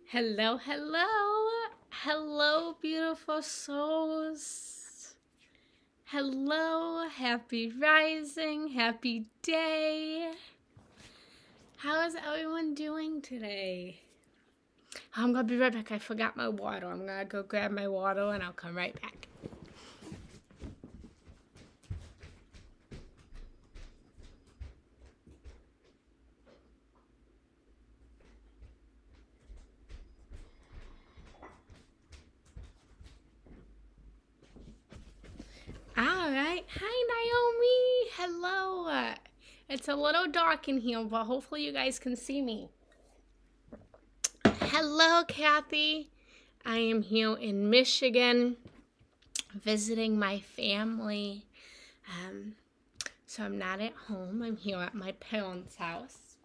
Hello, hello. Hello, beautiful souls. Hello, happy rising, happy day. How is everyone doing today? I'm going to be right back. I forgot my water. I'm going to go grab my water and I'll come right back. All right. Hi, Naomi. Hello. It's a little dark in here, but hopefully you guys can see me. Hello, Kathy. I am here in Michigan visiting my family. So I'm not at home. I'm here at my parents' house.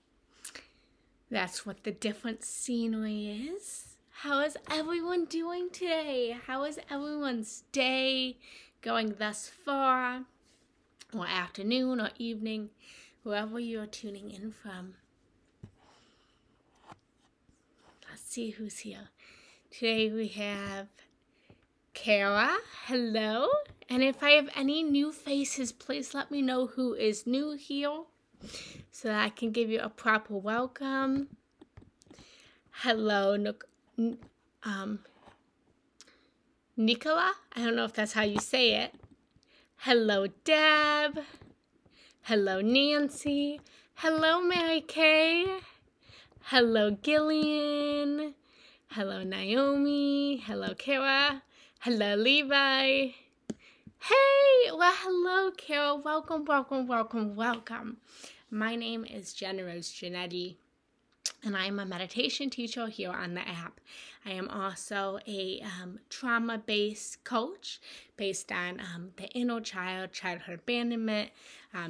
That's what the different scenery is. How is everyone doing today? How is everyone's day going thus far? Or afternoon or evening, wherever you're tuning in from. Let's see who's here. Today we have Kara. Hello. And if I have any new faces, please let me know who is new here so that I can give you a proper welcome. Hello, Nicola. I don't know if that's how you say it. Hello, Deb. Hello, Nancy. Hello, Mary Kay. Hello, Gillian. Hello, Naomi. Hello, Kara. Hello, Levi. Hey! Well, hello, Kara. Welcome, welcome, welcome, welcome. My name is Genna Rose Giannetti, and I am a meditation teacher here on the app. I am also a trauma-based coach based on the inner child, childhood abandonment,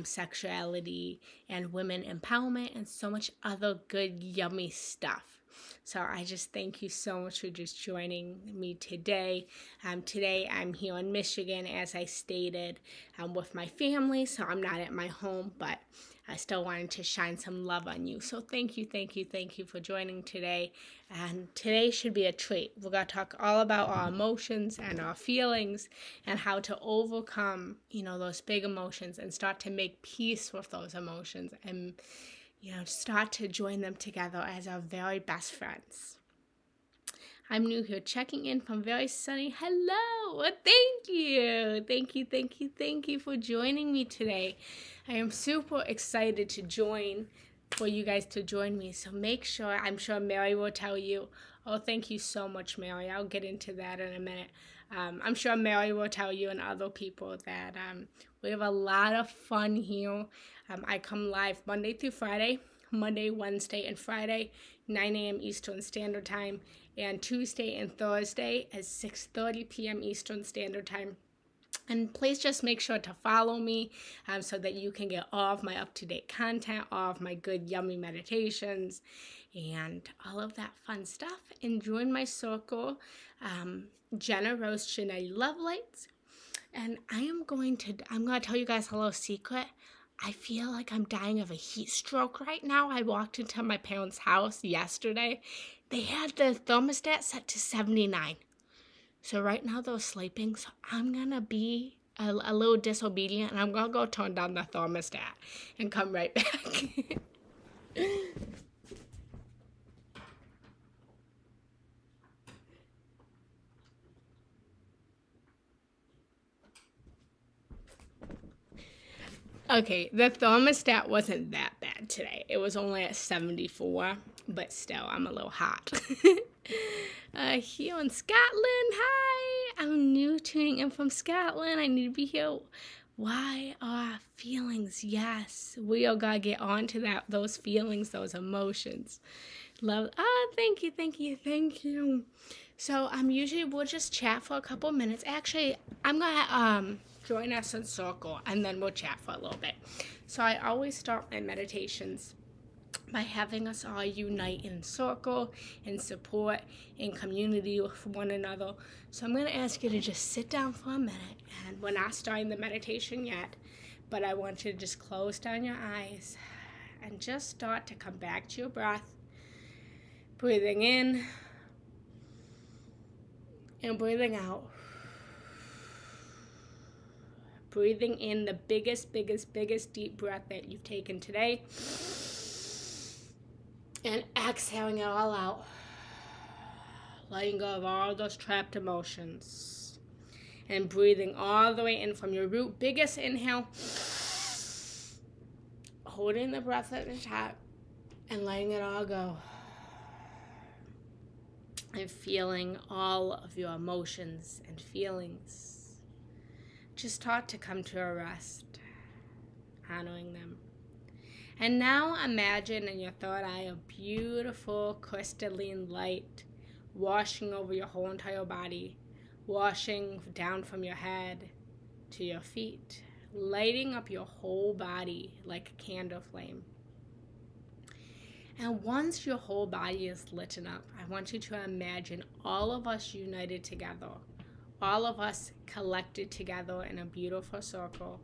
sexuality, and women empowerment, and so much other good, yummy stuff. So I just thank you so much for just joining me today. Today I'm here in Michigan, as I stated, with my family, so I'm not at my home, but I still wanted to shine some love on you. So thank you for joining today. And today should be a treat. We're going to talk all about our emotions and our feelings and how to overcome, those big emotions and start to make peace with those emotions and, start to join them together as our very best friends. I'm new here, checking in from very sunny. Hello. Well, thank you. Thank you for joining me today. I am super excited for you guys to join me. So make sure, I'm sure Mary will tell you. Oh, thank you so much, Mary. I'll get into that in a minute. I'm sure Mary will tell you and other people that we have a lot of fun here. I come live Monday through Friday, Monday, Wednesday, and Friday, 9 a.m. Eastern Standard Time, and Tuesday and Thursday at 6:30 p.m. Eastern Standard Time. And please just make sure to follow me so that you can get all of my up-to-date content, all of my good, yummy meditations, and all of that fun stuff. And join my circle, Genna Rose Giannetti Love Lights. And I'm going to tell you guys a little secret. I feel like I'm dying of a heat stroke right now. I walked into my parents' house yesterday. They had the thermostat set to 79. So right now they're sleeping, so I'm going to be a little disobedient, and I'm going to go turn down the thermostat and come right back. Okay, the thermostat wasn't that bad today. It was only at 74, but still, I'm a little hot. Here in Scotland, hi! I'm new tuning in from Scotland. I need to be here. Why are feelings? Yes, we all gotta get on to those feelings, those emotions. Love, thank you. So, usually we'll just chat for a couple minutes. Actually, I'm gonna, join us in circle, and then we'll chat for a little bit. So I always start my meditations by having us all unite in circle, in support, in community with one another. So I'm going to ask you to just sit down for a minute, and we're not starting the meditation yet, but I want you to just close down your eyes and just start to come back to your breath, breathing in, And breathing out. Breathing in the biggest deep breath that you've taken today. And exhaling it all out. Letting go of all those trapped emotions. And breathing all the way in from your root. Biggest inhale. Holding the breath at the top. And letting it all go. And feeling all of your emotions and feelings. Just taught to come to a rest, honoring them. And now imagine in your third eye a beautiful crystalline light washing over your whole entire body, washing down from your head to your feet, lighting up your whole body like a candle flame. And once your whole body is lit up, I want you to imagine all of us united together. All of us collected together in a beautiful circle.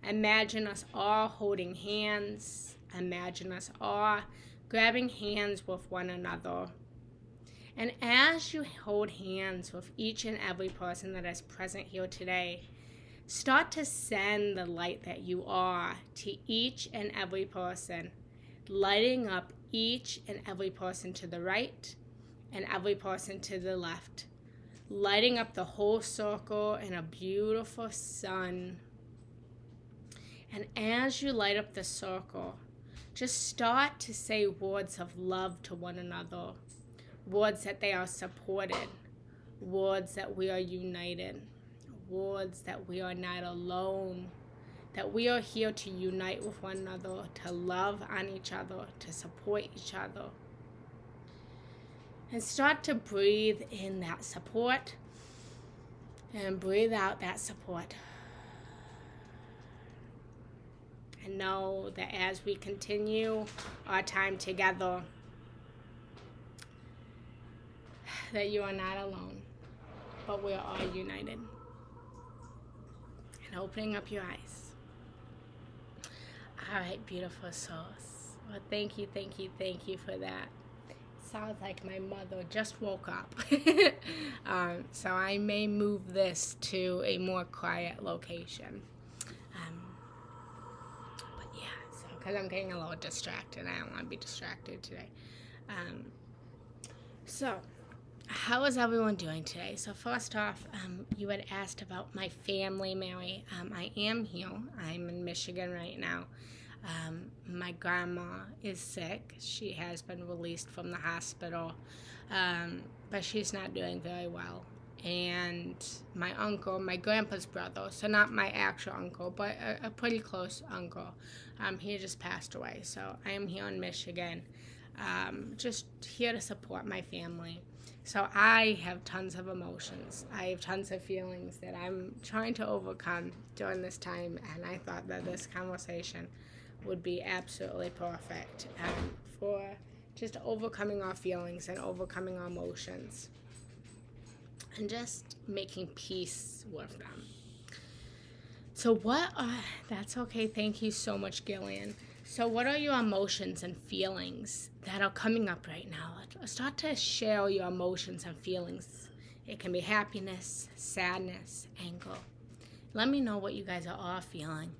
Imagine us all holding hands. Imagine us all grabbing hands with one another. And as you hold hands with each and every person that is present here today, start to send the light that you are to each and every person, lighting up each and every person to the right and every person to the left. Lighting up the whole circle in a beautiful sun. And as you light up the circle, just start to say words of love to one another. Words that they are supported. Words that we are united. Words that we are not alone. That we are here to unite with one another, to love on each other, to support each other. And start to breathe in that support and breathe out that support. And know that as we continue our time together, that you are not alone, but we are all united. And opening up your eyes. All right, beautiful souls. Well, thank you for that. Sounds like my mother just woke up. So I may move this to a more quiet location. But yeah, so because I'm getting a little distracted. I don't want to be distracted today. So how is everyone doing today? So first off, you had asked about my family, Mary. I am here. I'm in Michigan right now. My grandma is sick. She has been released from the hospital, but she's not doing very well. And my uncle, my grandpa's brother, so not my actual uncle, but a pretty close uncle, he just passed away. So I am here in Michigan, just here to support my family. So I have tons of emotions. I have tons of feelings that I'm trying to overcome during this time, and I thought that this conversation would be absolutely perfect for just overcoming our feelings and overcoming our emotions and just making peace with them. So that's okay. Thank you so much, Gillian. So what are your emotions and feelings that are coming up right now? Start to share your emotions and feelings. It can be happiness, sadness, anger. Let me know what you guys are all feeling.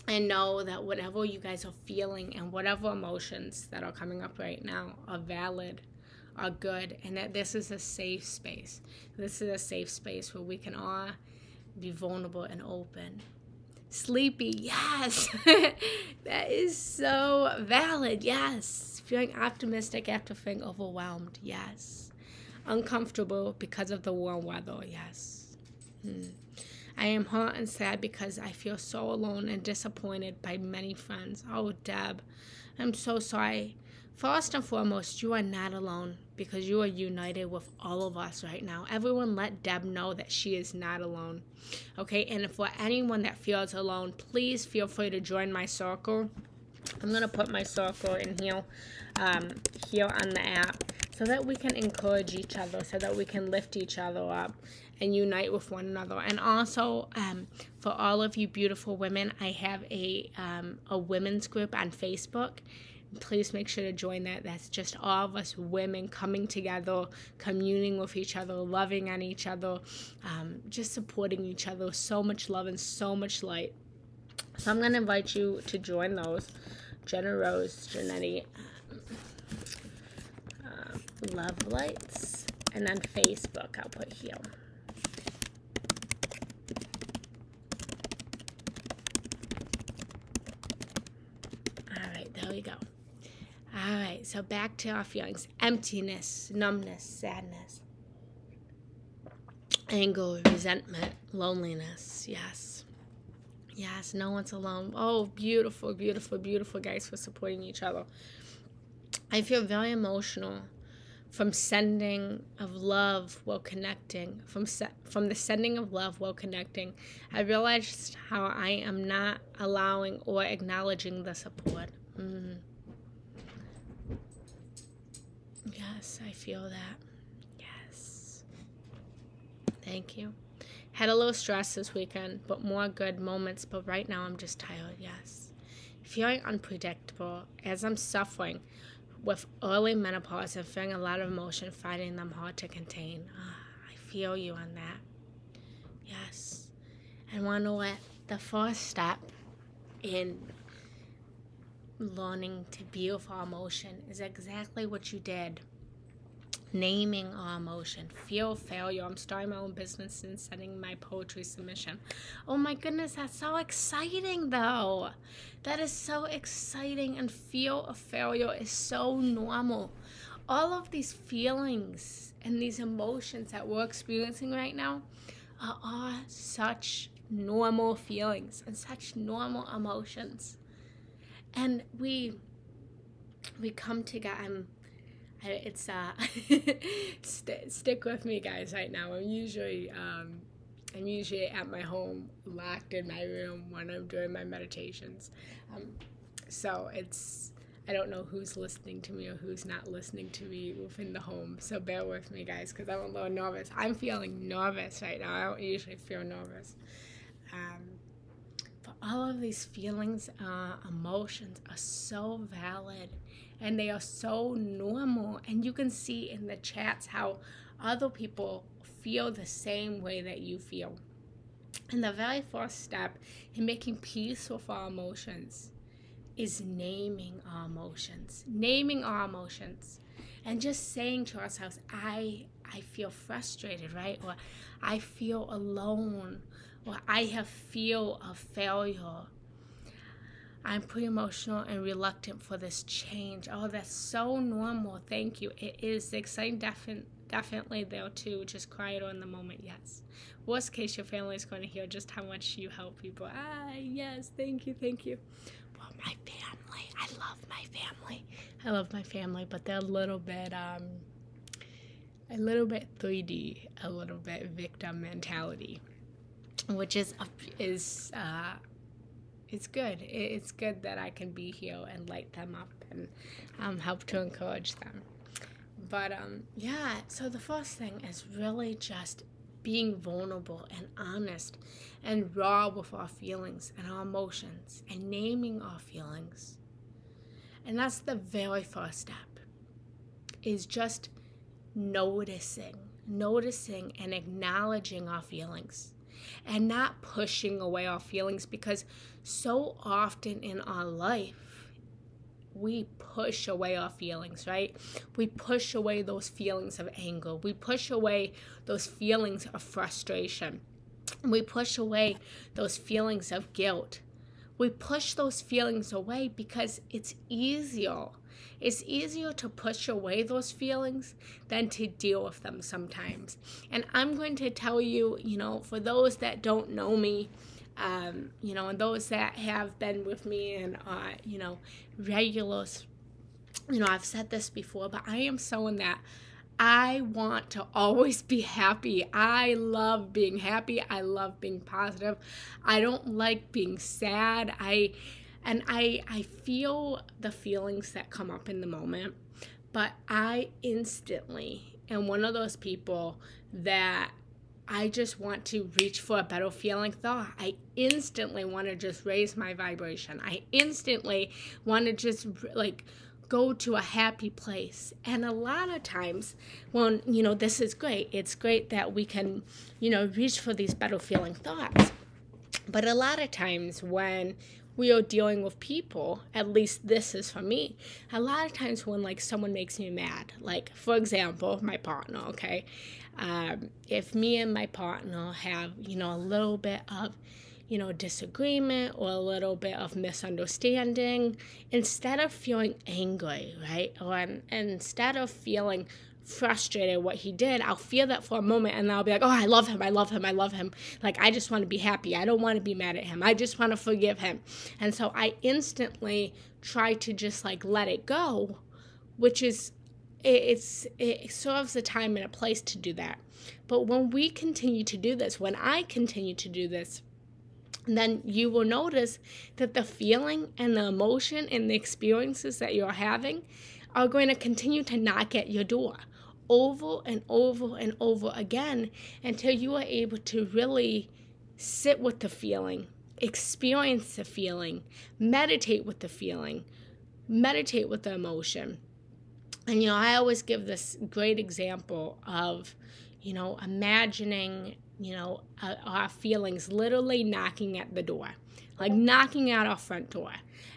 And know that whatever you guys are feeling and whatever emotions that are coming up right now are valid, are good, and that this is a safe space. This is a safe space where we can all be vulnerable and open. Sleepy, yes. That is so valid, yes. Feeling optimistic after feeling overwhelmed, yes. Uncomfortable because of the warm weather, yes. I am hurt and sad because I feel so alone and disappointed by many friends. Oh, Deb, I'm so sorry. First and foremost, you are not alone because you are united with all of us right now. Everyone let Deb know that she is not alone. Okay, and for anyone that feels alone, please feel free to join my circle. I'm going to put my circle in here, here on the app so that we can encourage each other, so that we can lift each other up and unite with one another. And also, for all of you beautiful women, I have a women's group on Facebook please make sure to join that. That's just all of us women coming together, communing with each other, loving on each other, just supporting each other. So much love and so much light. So I'm going to invite you to join those. Genna Rose Giannetti, Love Lights, and on Facebook I'll put here. All right, there we go. All right, so back to our feelings. Emptiness, numbness, sadness, anger, resentment, loneliness. Yes. Yes, no one's alone. Oh, beautiful, beautiful, beautiful, guys, for supporting each other. I feel very emotional from sending of love while connecting, from the sending of love while connecting. I realized how I am not allowing or acknowledging the support. Yes, I feel that. Yes. Thank you. Had a little stress this weekend, but more good moments. But right now I'm just tired, yes. Feeling unpredictable as I'm suffering with early menopause and feeling a lot of emotion, finding them hard to contain. I feel you on that. Yes. And want to know what? The first step in learning to be with our emotion is exactly what you did. Naming our emotion. Feel failure. I'm starting my own business and sending my poetry submission. Oh my goodness, that's so exciting though. That is so exciting, and feel of failure is so normal. All of these feelings and these emotions that we're experiencing right now are all such normal feelings and such normal emotions. And we come together. It's stick with me, guys. Right now, I'm usually at my home, locked in my room when I'm doing my meditations. So I don't know who's listening to me or who's not listening to me within the home. So bear with me, guys, because I'm a little nervous. I'm feeling nervous right now. I don't usually feel nervous. But all of these feelings, emotions are so valid. And they are so normal. And you can see in the chats how other people feel the same way that you feel. And the very first step in making peace with our emotions is naming our emotions. Naming our emotions. And just saying to ourselves, I feel frustrated, right? Or I feel alone. Or I feel a failure. I'm pretty emotional and reluctant for this change. Oh, that's so normal. Thank you. It is exciting, definitely there too. Just cry it on the moment, yes. Worst case, your family is going to hear just how much you help people. Yes, thank you. Well, my family, I love my family. I love my family, but they're a little bit 3D, a little bit victim mentality, which is it's good. It's good that I can be here and light them up and help to encourage them. But yeah, so the first thing is really just being vulnerable and honest and raw with our feelings and our emotions and naming our feelings. And that's the very first step, is just noticing and acknowledging our feelings. And not pushing away our feelings, because so often in our life, we push away our feelings, right? We push away those feelings of anger. We push away those feelings of frustration. We push away those feelings of guilt. We push those feelings away because it's easier. It's easier to push away those feelings than to deal with them sometimes. And I'm going to tell you, for those that don't know me, and those that have been with me and, regulars, I've said this before, but I am someone that I want to always be happy. I love being happy. I love being positive. I don't like being sad. I feel the feelings that come up in the moment, but I instantly am one of those people that I just want to reach for a better feeling thought. I instantly want to just raise my vibration. I instantly want to just like go to a happy place. And a lot of times when, this is great. It's great that we can, reach for these better feeling thoughts. But a lot of times when we are dealing with people, at least this is for me, a lot of times when like someone makes me mad, like for example, my partner, okay? If me and my partner have, a little bit of, disagreement or a little bit of misunderstanding, instead of feeling angry, right? Or instead of feeling frustrated what he did, I'll feel that for a moment and I'll be like, oh, I love him. Like, I just want to be happy. I don't want to be mad at him. I just want to forgive him. And so I instantly try to just like let it go, which is, it serves a time and a place to do that. But when we continue to do this, when I continue to do this, then you will notice that the feeling and the emotion and the experiences that you're having are going to continue to knock at your door over and over and over again until you are able to really sit with the feeling, experience the feeling, meditate with the feeling, meditate with the emotion. And, I always give this great example of, imagining, our feelings literally knocking at the door, like knocking at our front door.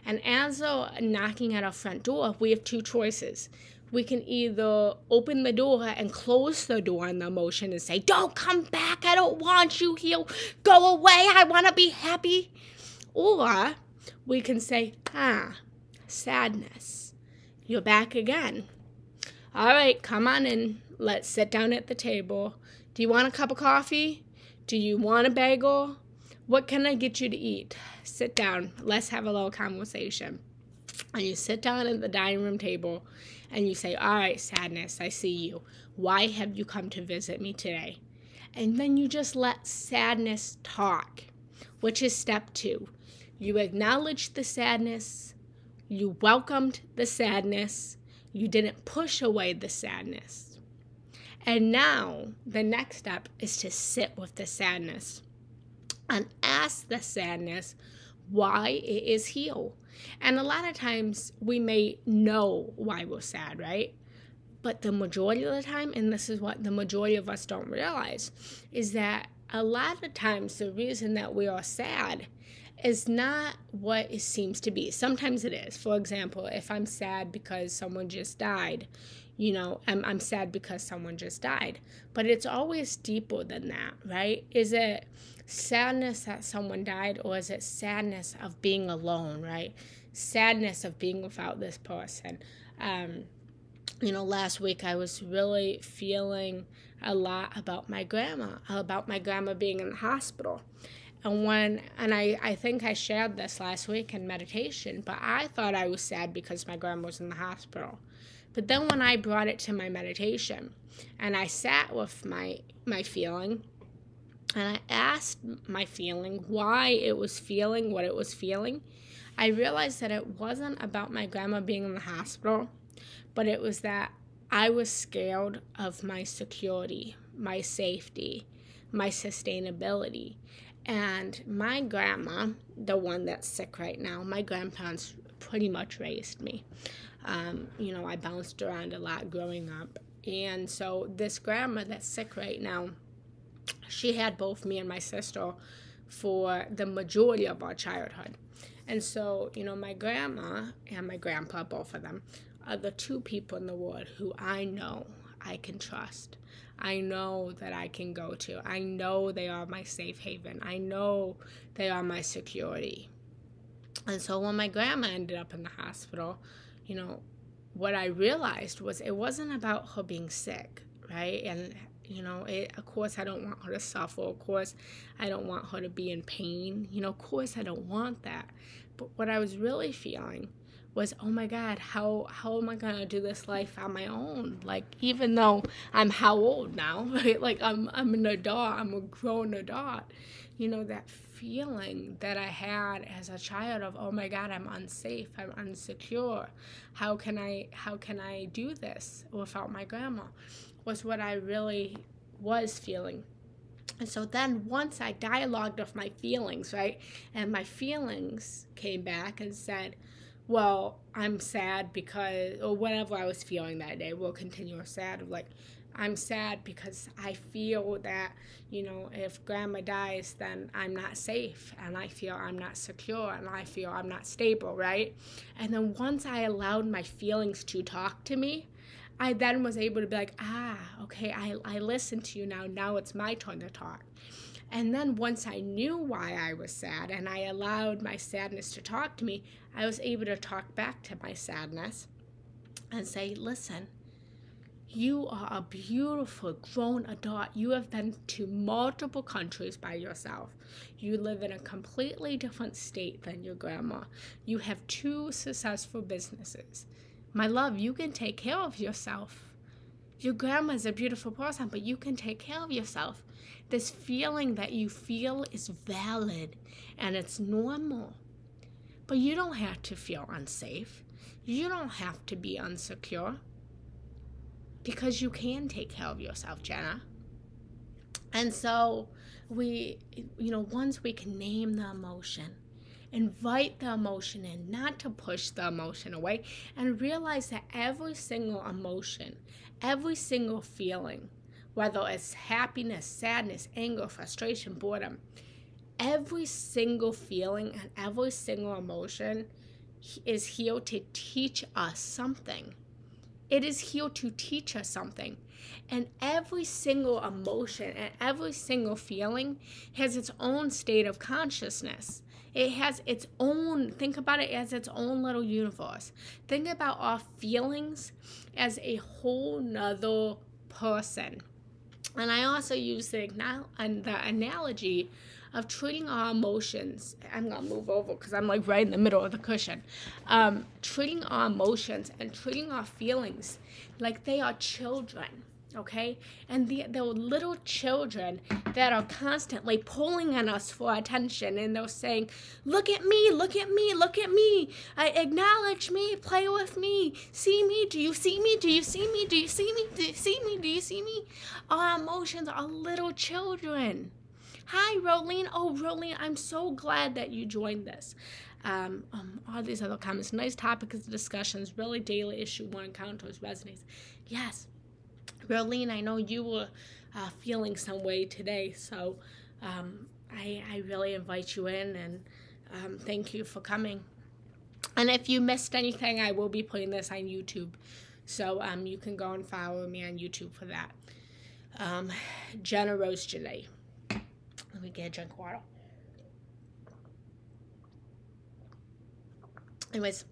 And as they're knocking at our front door, we have two choices. We can either open the door and close the door in the emotion and say, don't come back, I don't want you here, go away, I want to be happy. Or we can say, sadness, you're back again. All right, come on in, let's sit down at the table. Do you want a cup of coffee? Do you want a bagel? What can I get you to eat? Sit down, let's have a little conversation. And you sit down at the dining room table and you say, all right, sadness, I see you. Why have you come to visit me today? And then you just let sadness talk, which is step 2. You acknowledge the sadness. You welcomed the sadness. You didn't push away the sadness. And now the next step is to sit with the sadness and ask the sadness why it is here. And a lot of times we may know why we're sad, right? But the majority of the time, and this is what the majority of us don't realize, is that a lot of times the reason that we are sad is not what it seems to be. Sometimes it is. For example, if I'm sad because someone just died, I'm sad because someone just died. But it's always deeper than that, right? Is it sadness that someone died, or is it sadness of being alone, right? Sadness of being without this person. Last week I was really feeling a lot about my grandma being in the hospital. And I think I shared this last week in meditation, but I thought I was sad because my grandma was in the hospital. But then when I brought it to my meditation and I sat with my feeling and I asked my feeling why it was feeling what it was feeling, I realized that it wasn't about my grandma being in the hospital, but it was that I was scared of my security, my safety, my sustainability. And my grandma, the one that's sick right now, my grandparents pretty much raised me. I bounced around a lot growing up. And so this grandma that's sick right now, she had both me and my sister for the majority of our childhood. And so, my grandma and my grandpa, both of them, are the two people in the world who I know I can trust. I know that I can go to. I know they are my safe haven. I know they are my security. And so when my grandma ended up in the hospital, what I realized was it wasn't about her being sick, right? And, of course I don't want her to suffer. Of course I don't want her to be in pain. Of course I don't want that. But what I was really feeling was, oh my God, how am I going to do this life on my own? Like, even though I'm how old now, right? Like, I'm an adult, I'm a grown adult. That feeling that I had as a child of, oh my God, I'm unsafe, I'm unsecure. How can I do this without my grandma? Was what I really was feeling. And so then once I dialogued with my feelings, right, and my feelings came back and said, well, I'm sad because, or whatever I was feeling that day, we'll continue with sad, like, I'm sad because I feel that, if grandma dies, then I'm not safe, and I feel I'm not secure, and I feel I'm not stable, right? And then once I allowed my feelings to talk to me, I then was able to be like, okay, I listened to you now. Now it's my turn to talk. And then once I knew why I was sad and I allowed my sadness to talk to me, I was able to talk back to my sadness and say, listen, you are a beautiful grown adult. You have been to multiple countries by yourself. You live in a completely different state than your grandma. You have 2 successful businesses. My love, you can take care of yourself. Your grandma's a beautiful person, but you can take care of yourself. This feeling that you feel is valid and it's normal. But you don't have to feel unsafe. You don't have to be insecure. Because you can take care of yourself, Genna. And so once we can name the emotion, invite the emotion in, not to push the emotion away, and realize that every single emotion, every single feeling, whether it's happiness, sadness, anger, frustration, boredom, every single feeling and every single emotion is here to teach us something. It is here to teach us something. And every single emotion and every single feeling has its own state of consciousness. It has its own, think about it as its own little universe. Think about our feelings as a whole nother person. And I also use the analogy of treating our emotions. I'm going to move over because I'm like right in the middle of the cushion. Treating our emotions and treating our feelings like they are children, okay? And they're little children that are constantly pulling on us for attention. And they're saying, look at me, look at me, look at me. Acknowledge me, play with me. See me, do you see me? Do you see me? Do you see me? Do you see me? Do you see me? Our emotions are little children. Hi, Rolene. Oh, Rolene, I'm so glad that you joined this. All these other comments. Nice topic of discussions. Really daily issue 1 encounters resonates. Yes. Rolene, I know you were feeling some way today, so I really invite you in, and thank you for coming. And if you missed anything, I will be putting this on YouTube, so you can go and follow me on YouTube for that. Genna Rose Giannetti. Let me get a drink of water. Anyways,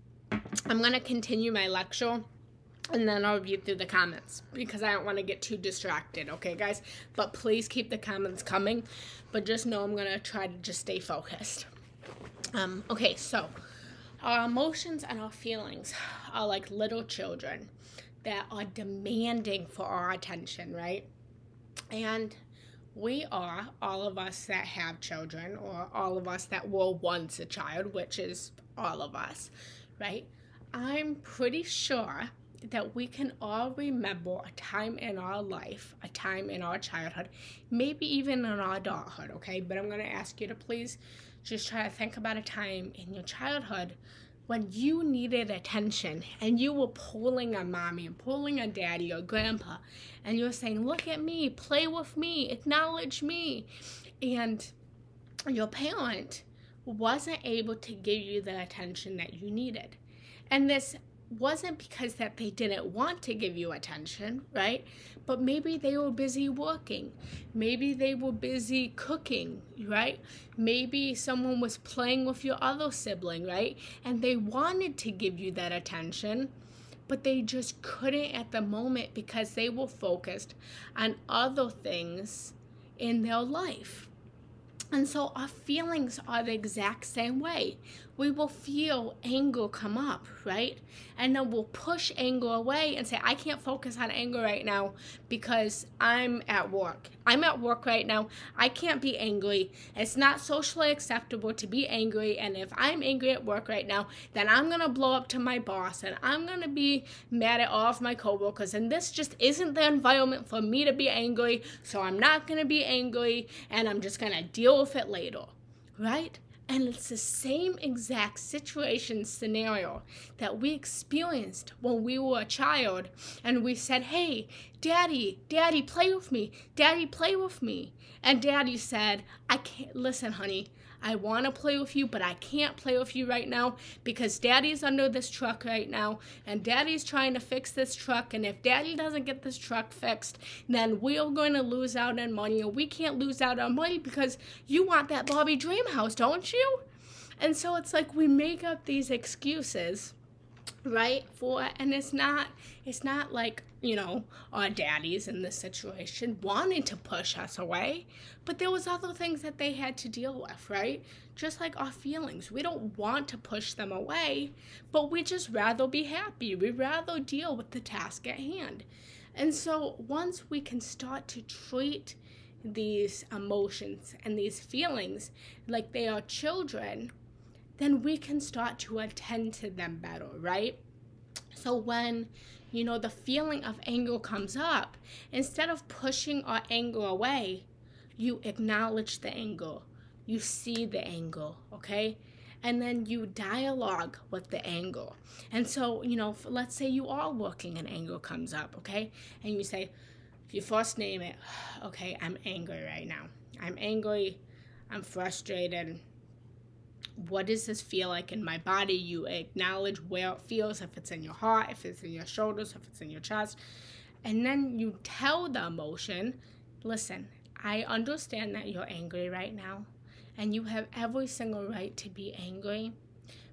I'm going to continue my lecture, and then I'll read through the comments, because I don't want to get too distracted, okay, guys? But please keep the comments coming, but just know I'm going to try to just stay focused. Okay, so our emotions and our feelings are like little children that are demanding for our attention, right? And we are, all of us that have children, or all of us that were once a child, which is all of us, right? I'm pretty sure that we can all remember a time in our life, a time in our childhood, maybe even in our adulthood, okay? But I'm going to ask you to please just try to think about a time in your childhood when you needed attention and you were pulling on mommy and pulling on daddy or grandpa, and you're saying, look at me, play with me, acknowledge me. And your parent wasn't able to give you the attention that you needed. And this wasn't because that they didn't want to give you attention, right? But maybe they were busy working. Maybe they were busy cooking, right? Maybe someone was playing with your other sibling, right? And they wanted to give you that attention, but they just couldn't at the moment because they were focused on other things in their life. And so our feelings are the exact same way. we will feel anger come up, right? And then we'll push anger away and say, I can't focus on anger right now because I'm at work. I'm at work right now. I can't be angry. It's not socially acceptable to be angry. And if I'm angry at work right now, then I'm going to blow up to my boss and I'm going to be mad at all of my coworkers. And this just isn't the environment for me to be angry. So I'm not going to be angry and I'm just going to deal with it later, right? And it's the same exact situation scenario that we experienced when we were a child and we said, hey, Daddy, play with me. Daddy, play with me. And Daddy said, I can't, listen, honey, I want to play with you, but I can't play with you right now because Daddy's under this truck right now and Daddy's trying to fix this truck. And if Daddy doesn't get this truck fixed, then we're going to lose out on money, and we can't lose out on money because you want that Barbie dream house, don't you? And so it's like we make up these excuses, right, for it, and it's not like, you know, our daddies in this situation wanting to push us away, but there was other things that they had to deal with, right? Just like our feelings. We don't want to push them away, but we just rather be happy. We rather deal with the task at hand. And so once we can start to treat these emotions and these feelings like they are children, then we can start to attend to them better, right? So when, you know, the feeling of anger comes up, instead of pushing our anger away, you acknowledge the anger. You see the anger, okay? And then you dialogue with the anger. And so, you know, let's say you are working and anger comes up, okay? And you say, you first name it, okay, I'm angry right now. I'm angry, I'm frustrated. What does this feel like in my body? You acknowledge where it feels, if it's in your heart, if it's in your shoulders, if it's in your chest. And then you tell the emotion, listen, I understand that you're angry right now, and you have every single right to be angry.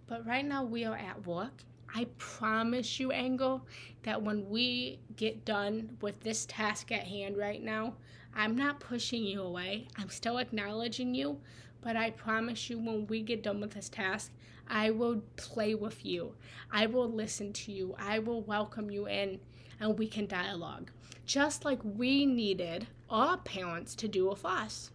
But right now we are at work. I promise you, anger, that when we get done with this task at hand right now, I'm not pushing you away. I'm still acknowledging you. But I promise you, when we get done with this task, I will play with you. I will listen to you. I will welcome you in, and we can dialogue. Just like we needed our parents to do with us.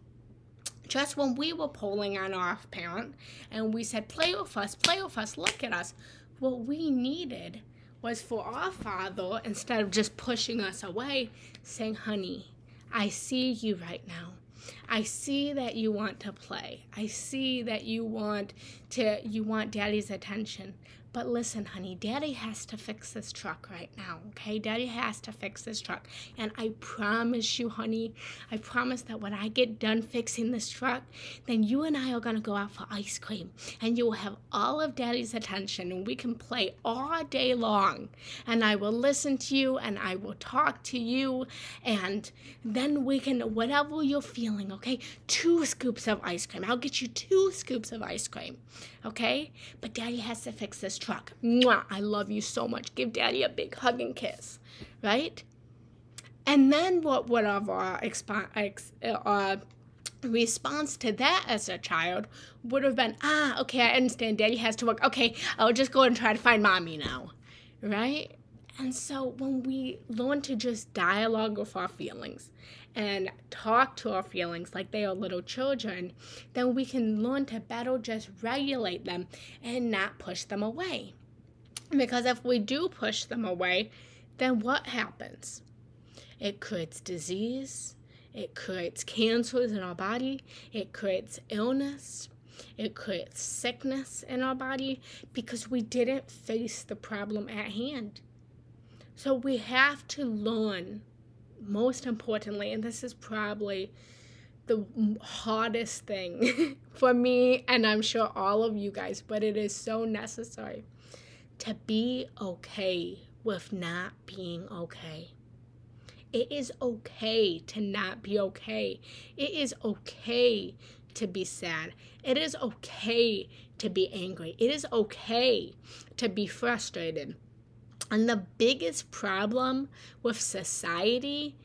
Just when we were pulling on our parent, and we said, play with us, look at us. What we needed was for our father, instead of just pushing us away, saying, honey, I see you right now. I see that you want to play. I see that you want daddy's attention. But listen, honey, daddy has to fix this truck right now, okay? Daddy has to fix this truck. And I promise you, honey, I promise that when I get done fixing this truck, then you and I are going to go out for ice cream. And you will have all of daddy's attention, and we can play all day long. And I will listen to you, and I will talk to you, and then we can, whatever you're feeling, okay? 2 scoops of ice cream. I'll get you 2 scoops of ice cream, okay? But daddy has to fix this truck. Mwah, I love you so much. Give daddy a big hug and kiss, right? And then what would have our response to that as a child would have been, okay, I understand daddy has to work. Okay, I'll just go and try to find mommy now, right? And so when we learn to just dialogue with our feelings and talk to our feelings like they are little children, then we can learn to better just regulate them and not push them away. Because if we do push them away, then what happens? It creates disease, it creates cancers in our body, it creates illness, it creates sickness in our body because we didn't face the problem at hand. So we have to learn, most importantly, and this is probably the hardest thing for me, and I'm sure all of you guys, but it is so necessary, to be okay with not being okay. It is okay to not be okay. It is okay to be sad. It is okay to be angry. It is okay to be frustrated. And the biggest problem with society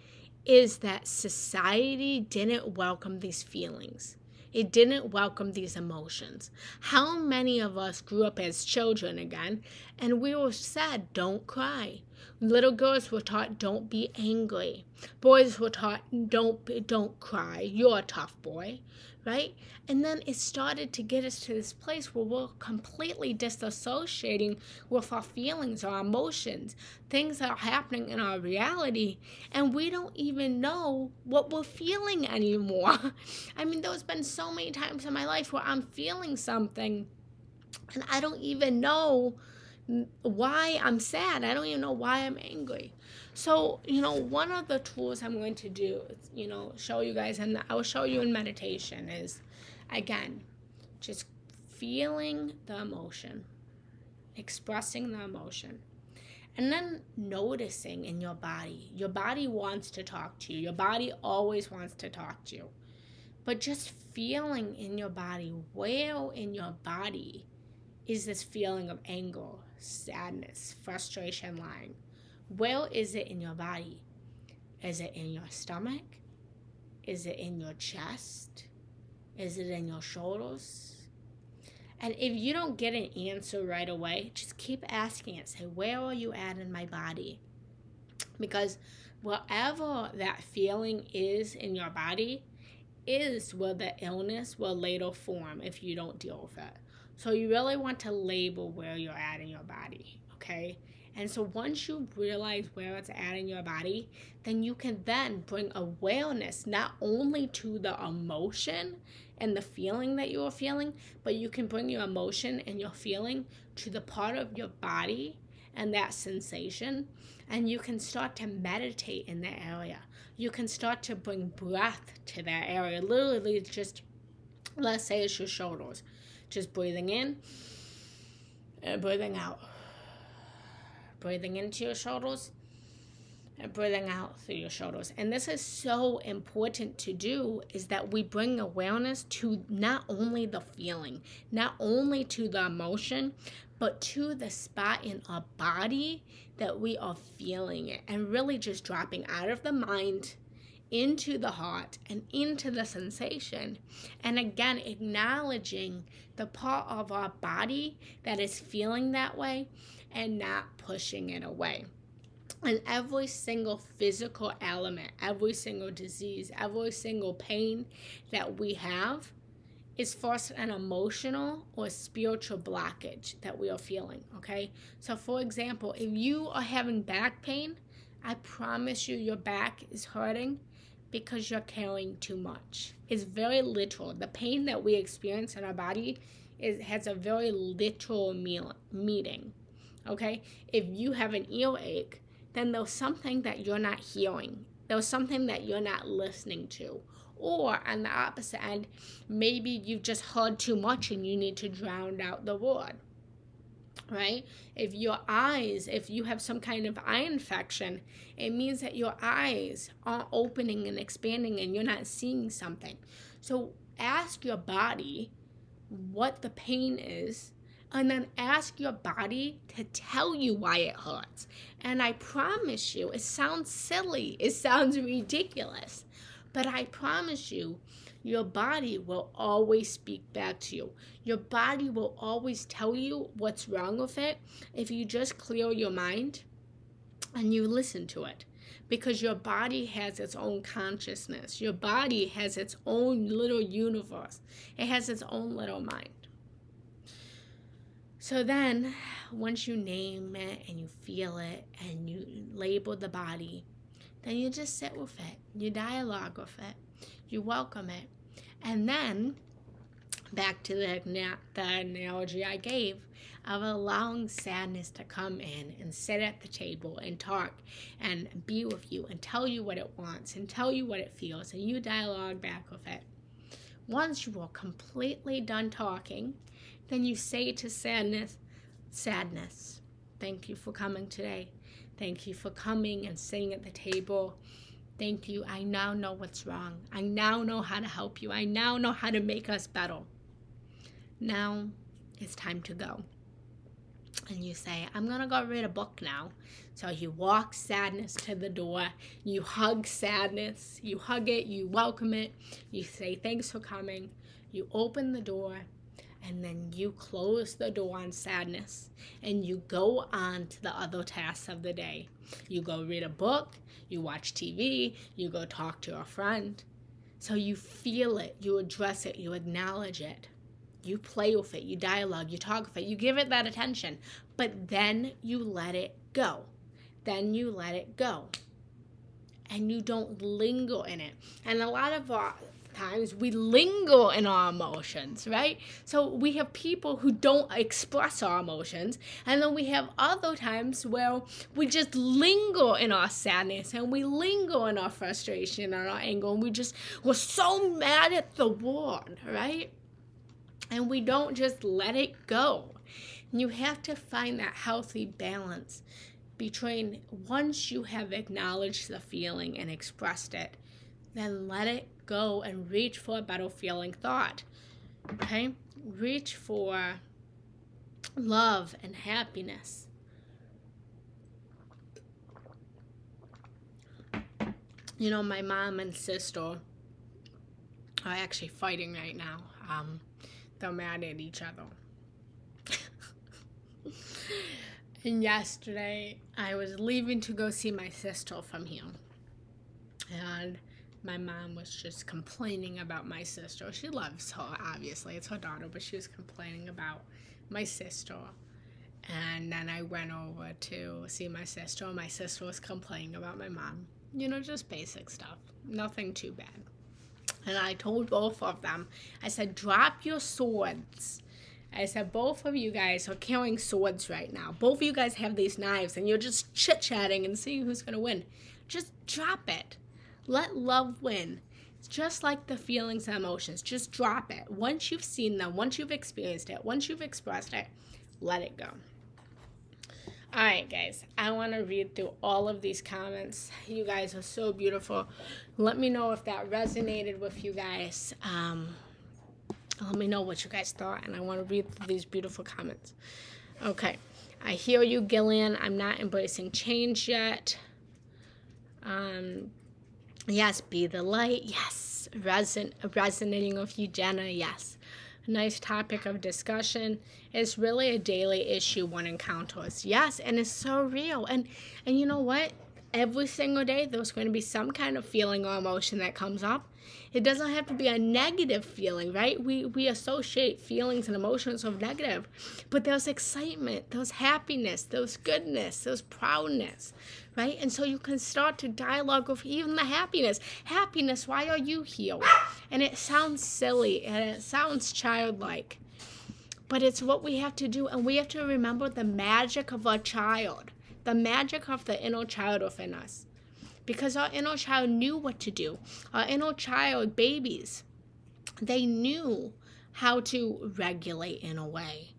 is that society didn't welcome these feelings. It didn't welcome these emotions. How many of us grew up as children again, and we were said, don't cry. Little girls were taught, don't be angry. Boys were taught, don't cry. You're a tough boy, right? And then it started to get us to this place where we're completely disassociating with our feelings, our emotions, things that are happening in our reality, and we don't even know what we're feeling anymore. I mean, there's been so many times in my life where I'm feeling something, and I don't even know why I'm sad. I don't even know why I'm angry. So, one of the tools I'm going to do, show you guys, and I will show you in meditation, is, again, just feeling the emotion, expressing the emotion, and then noticing in your body. Your body wants to talk to you. Your body always wants to talk to you. But just feeling in your body, where in your body is this feeling of anger, sadness, frustration lying? Where is it in your body? Is it in your stomach? Is it in your chest? Is it in your shoulders? And if you don't get an answer right away, just keep asking it. Say, where are you at in my body? Because wherever that feeling is in your body is where the illness will later form if you don't deal with it. So you really want to label where you're at in your body, okay? And so once you realize where it's at in your body, then you can then bring awareness not only to the emotion and the feeling that you are feeling, but you can bring your emotion and your feeling to the part of your body and that sensation, and you can start to meditate in that area. You can start to bring breath to that area. Literally just, let's say it's your shoulders. Just breathing in and breathing out. Breathing into your shoulders and breathing out through your shoulders. And this is so important to do, is that we bring awareness to not only the feeling, not only to the emotion, but to the spot in our body that we are feeling it, and really just dropping out of the mind into the heart and into the sensation. And again, acknowledging the part of our body that is feeling that way and not pushing it away. And every single physical element, every single disease, every single pain that we have is first an emotional or spiritual blockage that we are feeling, okay? So for example, if you are having back pain, I promise you your back is hurting because you're carrying too much. It's very literal. The pain that we experience in our body has a very literal meaning, okay? If you have an earache, then there's something that you're not hearing. There's something that you're not listening to. Or on the opposite end, maybe you've just heard too much and you need to drown out the word, right? If you have some kind of eye infection, it means that your eyes aren't opening and expanding and you're not seeing something. So ask your body what the pain is, and then ask your body to tell you why it hurts. And I promise you, it sounds silly, it sounds ridiculous, but I promise you, your body will always speak back to you. Your body will always tell you what's wrong with it if you just clear your mind and you listen to it. Because your body has its own consciousness. Your body has its own little universe. It has its own little mind. So then, once you name it and you feel it and you label the body, then you just sit with it. You dialogue with it. You welcome it. And then, back to the analogy I gave of allowing sadness to come in and sit at the table and talk and be with you and tell you what it wants and tell you what it feels, and you dialogue back with it. Once you are completely done talking, then you say to sadness, thank you for coming today. Thank you for coming and sitting at the table. Thank you. I now know what's wrong. I now know how to help you. I now know how to make us better. Now it's time to go. And you say, I'm going to go read a book now. So you walk sadness to the door. You hug sadness. You hug it. You welcome it. You say, thanks for coming. You open the door, and then you close the door on sadness, and you go on to the other tasks of the day. You go read a book, you watch TV, you go talk to a friend. So you feel it, you address it, you acknowledge it. You play with it, you dialogue, you talk with it, you give it that attention. But then you let it go. Then you let it go. And you don't linger in it. And a lot of times we linger in our emotions, right? So we have people who don't express our emotions, and then we have other times where we just linger in our sadness, and we linger in our frustration and our anger, and we're so mad at the world, right? And we don't just let it go. And you have to find that healthy balance between, once you have acknowledged the feeling and expressed it, then let it go and reach for a better feeling thought. Okay? Reach for love and happiness. You know, my mom and sister are actually fighting right now. They're mad at each other. And yesterday, I was leaving to go see my sister from here. And my mom was just complaining about my sister. She loves her, obviously. It's her daughter, but she was complaining about my sister. And then I went over to see my sister. My sister was complaining about my mom. You know, just basic stuff. Nothing too bad. And I told both of them, I said, drop your swords. I said, both of you guys are carrying swords right now. Both of you guys have these knives, and you're just chit-chatting and seeing who's going to win. Just drop it. Let love win. It's just like the feelings and emotions. Just drop it. Once you've seen them, once you've experienced it, once you've expressed it, let it go. All right, guys. I want to read through all of these comments. You guys are so beautiful. Let me know if that resonated with you guys. Let me know what you guys thought, and I want to read through these beautiful comments. Okay. I hear you, Gillian. I'm not embracing change yet. Yes, be the light. Yes. Resonating with you, Jenna. Yes. Nice topic of discussion. It's really a daily issue one encounters. Yes, and it's so real. And you know what? Every single day, there's going to be some kind of feeling or emotion that comes up. It doesn't have to be a negative feeling, right? We associate feelings and emotions with negative. But there's excitement, there's happiness, there's goodness, there's proudness, right? And so you can start to dialogue with even the happiness. Happiness, why are you here? And it sounds silly and it sounds childlike. But it's what we have to do. And we have to remember the magic of a child. The magic of the inner child within us. Because our inner child knew what to do. Our inner child, babies, they knew how to regulate in a way,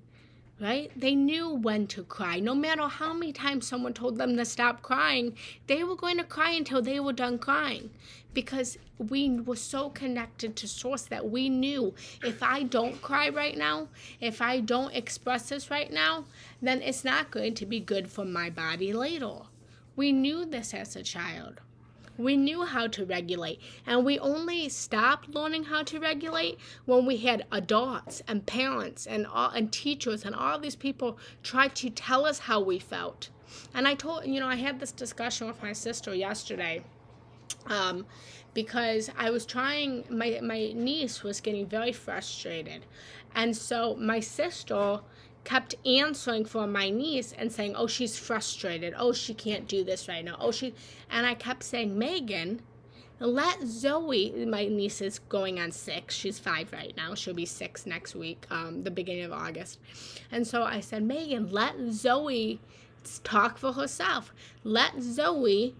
right? They knew when to cry. No matter how many times someone told them to stop crying, they were going to cry until they were done crying. Because we were so connected to Source that we knew, if I don't cry right now, if I don't express this right now, then it's not going to be good for my body later. We knew this as a child. We knew how to regulate. And we only stopped learning how to regulate when we had adults and parents and teachers and all these people try to tell us how we felt. And I had this discussion with my sister yesterday. Because I was trying, my niece was getting very frustrated. And so my sister kept answering for my niece and saying, oh, she's frustrated. Oh, she can't do this right now. And I kept saying, Megan, let Zoe, my niece is going on 6. She's 5 right now. She'll be 6 next week, the beginning of August. And so I said, Megan, let Zoe talk for herself. Let Zoe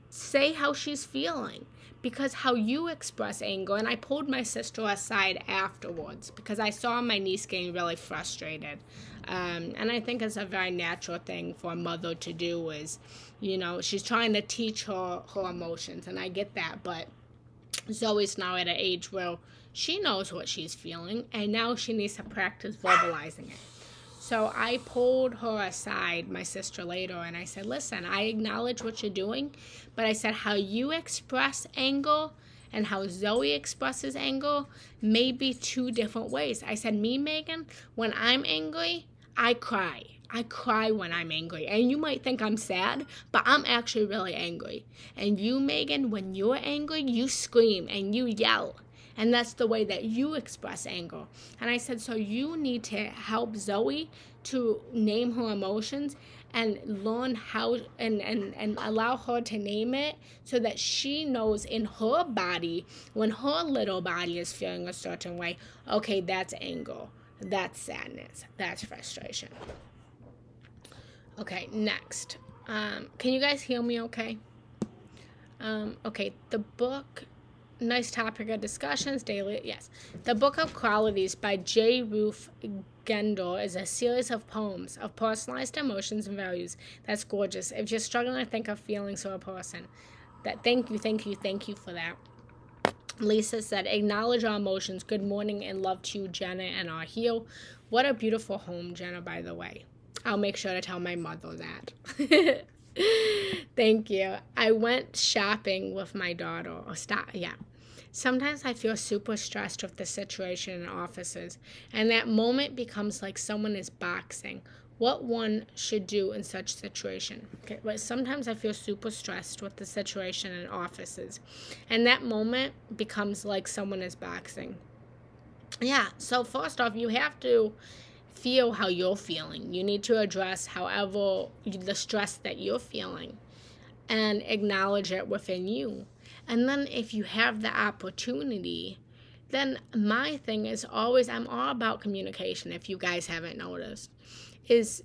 say how she's feeling. Because how you express anger, and I pulled my sister aside afterwards because I saw my niece getting really frustrated. And I think it's a very natural thing for a mother to do is, she's trying to teach her emotions, and I get that. But Zoe's now at an age where she knows what she's feeling, and now she needs to practice verbalizing it. So I pulled her aside, my sister, later, and I said, listen, I acknowledge what you're doing, but I said how you express anger and how Zoe expresses anger may be two different ways. I said, me, Megan, when I'm angry, I cry. I cry when I'm angry. And you might think I'm sad, but I'm actually really angry. And you, Megan, when you're angry, you scream and you yell. And that's the way that you express anger. And I said, so you need to help Zoe to name her emotions and learn how and allow her to name it so that she knows in her body, when her little body is feeling a certain way, okay, that's anger, that's sadness, that's frustration. Okay, next. Can you guys hear me okay? Okay, the book, nice topic of discussions, daily, yes. The Book of Qualities by J. Ruth Gendor is a series of poems of personalized emotions and values. That's gorgeous. If you're struggling to think of feelings for a person, thank you for that. Lisa said, acknowledge our emotions. Good morning and love to you, Genna, and our heel. What a beautiful home, Genna, by the way. I'll make sure to tell my mother that. Thank you. I went shopping with my daughter. Sometimes I feel super stressed with the situation in offices, and that moment becomes like someone is boxing. What one should do in such situation. Okay, but sometimes I feel super stressed with the situation in offices, and that moment becomes like someone is boxing. Yeah, so first off, you have to feel how you're feeling. You need to address however the stress that you're feeling and acknowledge it within you. And then if you have the opportunity, then my thing is always, I'm all about communication, if you guys haven't noticed, is,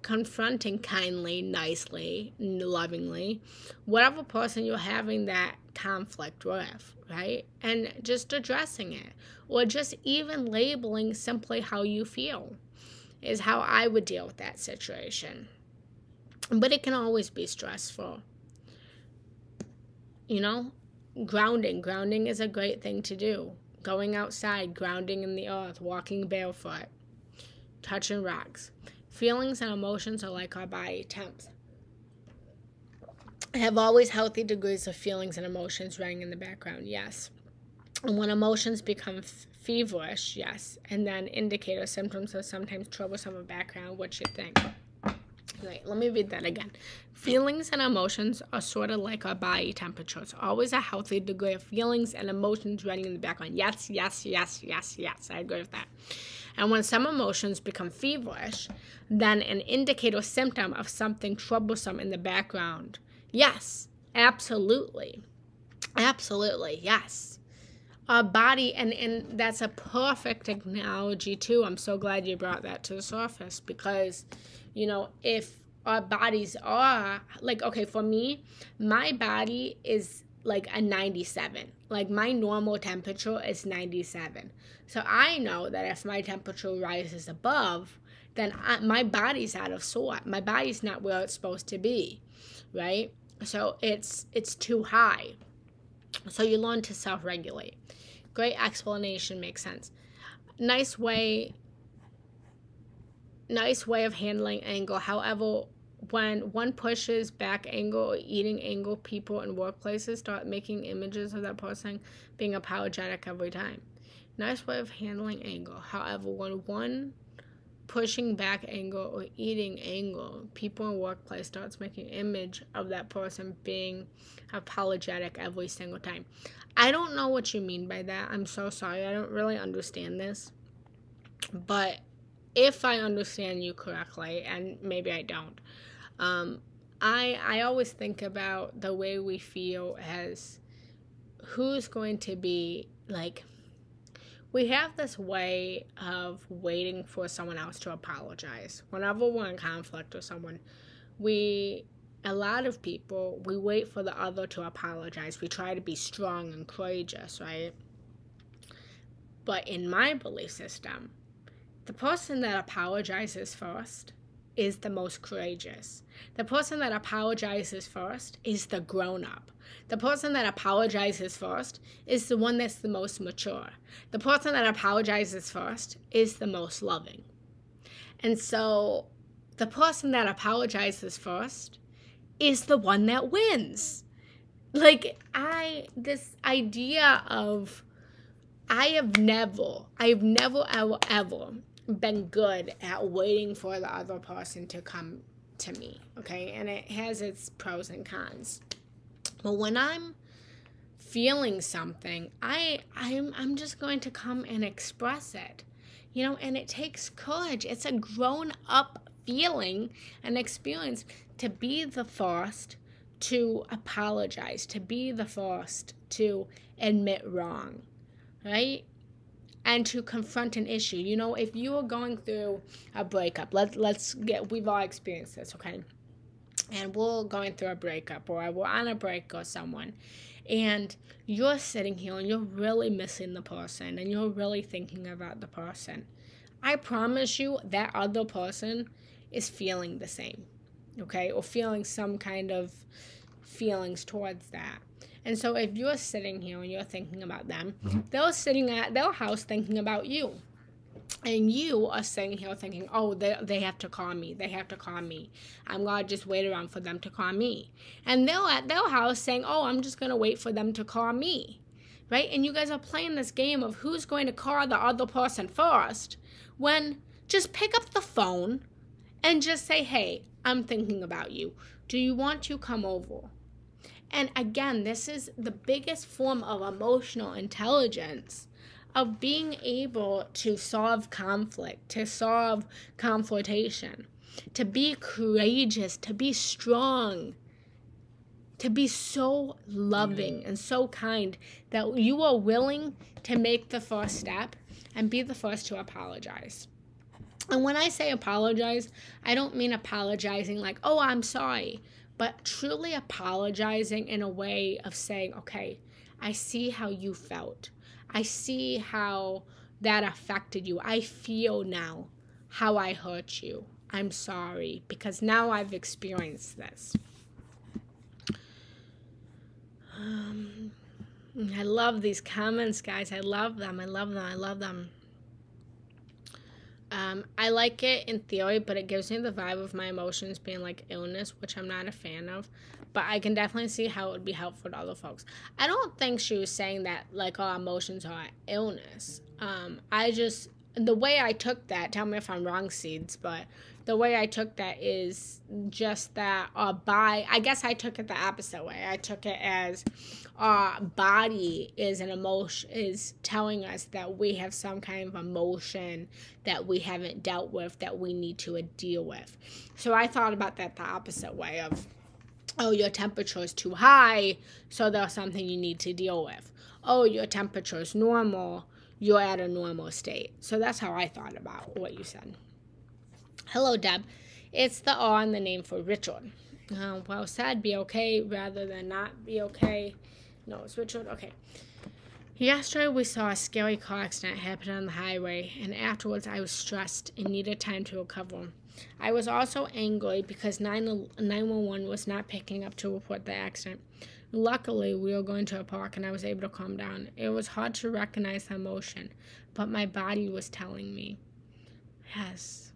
confronting kindly, nicely, lovingly, whatever person you're having that conflict with, right? And just addressing it, or just even labeling simply how you feel is how I would deal with that situation. But it can always be stressful. Grounding is a great thing to do. Going outside, grounding in the earth, walking barefoot, touching rocks. Feelings and emotions are like our body temps. Have always healthy degrees of feelings and emotions running in the background, yes. And when emotions become feverish, yes, and then indicate or symptoms of sometimes troublesome in background, what you think. Right, let me read that again. Feelings and emotions are sort of like our body temperatures. Always a healthy degree of feelings and emotions running in the background. Yes, I agree with that. And when some emotions become feverish, then an indicator or symptom of something troublesome in the background. Yes, absolutely. Absolutely, yes. Our body, and that's a perfect analogy too. I'm so glad you brought that to the surface because, if our bodies are, okay, for me, my body is like a 97. Like my normal temperature is 97. So I know that if my temperature rises above, then my body's out of sort. My body's not where it's supposed to be, right? So it's too high. So you learn to self-regulate. Great explanation, makes sense. Nice way of handling anger. However, when one pushes back anger or eating anger, people in workplaces start making images of that person being apologetic every time. Nice way of handling anger. However, when one pushing back anger or eating anger, people in workplace starts making image of that person being apologetic every single time. I don't know what you mean by that. I'm so sorry. I don't really understand this. But if I understand you correctly, and maybe I don't, I always think about the way we feel as who's going to be, we have this way of waiting for someone else to apologize. Whenever we're in conflict with someone, a lot of people, we wait for the other to apologize. We try to be strong and courageous, right? But in my belief system, the person that apologizes first is the most courageous. The person that apologizes first is the grown-up. The person that apologizes first is the one that's the most mature. The person that apologizes first is the most loving. And so the person that apologizes first is the one that wins. like, this idea of, I've never ever been good at waiting for the other person to come to me, okay? And it has its pros and cons. But when I'm feeling something, I'm just going to come and express it, and it takes courage. It's a grown-up feeling and experience to be the first to apologize, to be the first to admit wrong, right? And to confront an issue. If you are going through a breakup, we've all experienced this, okay? And we're going through a breakup, or we're on a break or someone, and you're sitting here and you're really missing the person and you're really thinking about the person. I promise you that other person is feeling the same, okay? Or feeling some kind of feelings towards that. And so if you're sitting here and you're thinking about them, they're sitting at their house thinking about you. And you are sitting here thinking, oh, they have to call me. They have to call me. I'm going to just wait around for them to call me. And they're at their house saying, oh, I'm just going to wait for them to call me. Right? And you guys are playing this game of who's going to call the other person first, when just pick up the phone and just say, hey, I'm thinking about you. Do you want to come over? And again, this is the biggest form of emotional intelligence, of being able to solve conflict, to solve confrontation, to be courageous, to be strong, to be so loving and so kind that you are willing to make the first step and be the first to apologize. And when I say apologize, I don't mean apologizing like, oh, I'm sorry, but truly apologizing in a way of saying, okay, I see how you felt. I see how that affected you. I feel now how I hurt you. I'm sorry, because now I've experienced this. I love these comments, guys. I love them. I love them. I love them. I like it in theory, but it gives me the vibe of my emotions being like illness, which I'm not a fan of. But I can definitely see how it would be helpful to other folks. I don't think she was saying that like our emotions are illness. The way I took that, tell me if I'm wrong, Seeds, but the way I took that is just that I guess I took it the opposite way. I took it as our body is an emotion, is telling us that we have some kind of emotion that we haven't dealt with, that we need to deal with. So I thought about that the opposite way of, oh, your temperature is too high, so there's something you need to deal with. Oh, your temperature is normal, you're at a normal state. So that's how I thought about what you said. Hello, Deb. It's the R in the name for Richard. Well said, be okay rather than not be okay. No, it's Richard. Okay. Yesterday, we saw a scary car accident happen on the highway, and afterwards I was stressed and needed time to recover. I was also angry because 911 was not picking up to report the accident. Luckily, we were going to a park and I was able to calm down. It was hard to recognize the emotion, but my body was telling me. Yes,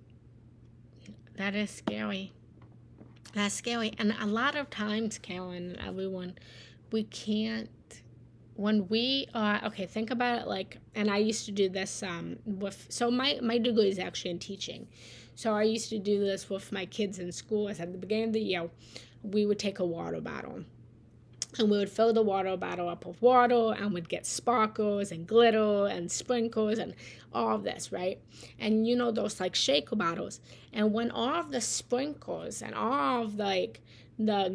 that is scary. That's scary. And a lot of times, Karen and everyone, we can't, when we are, okay, think about it like, and I used to do this so my degree is actually in teaching. So I used to do this with my kids in school. At the beginning of the year, we would take a water bottle. And we would fill the water bottle up with water, and we'd get sparkles and glitter and sprinkles and all of this, right? And you know those like shaker bottles. And when all of the sprinkles and all of the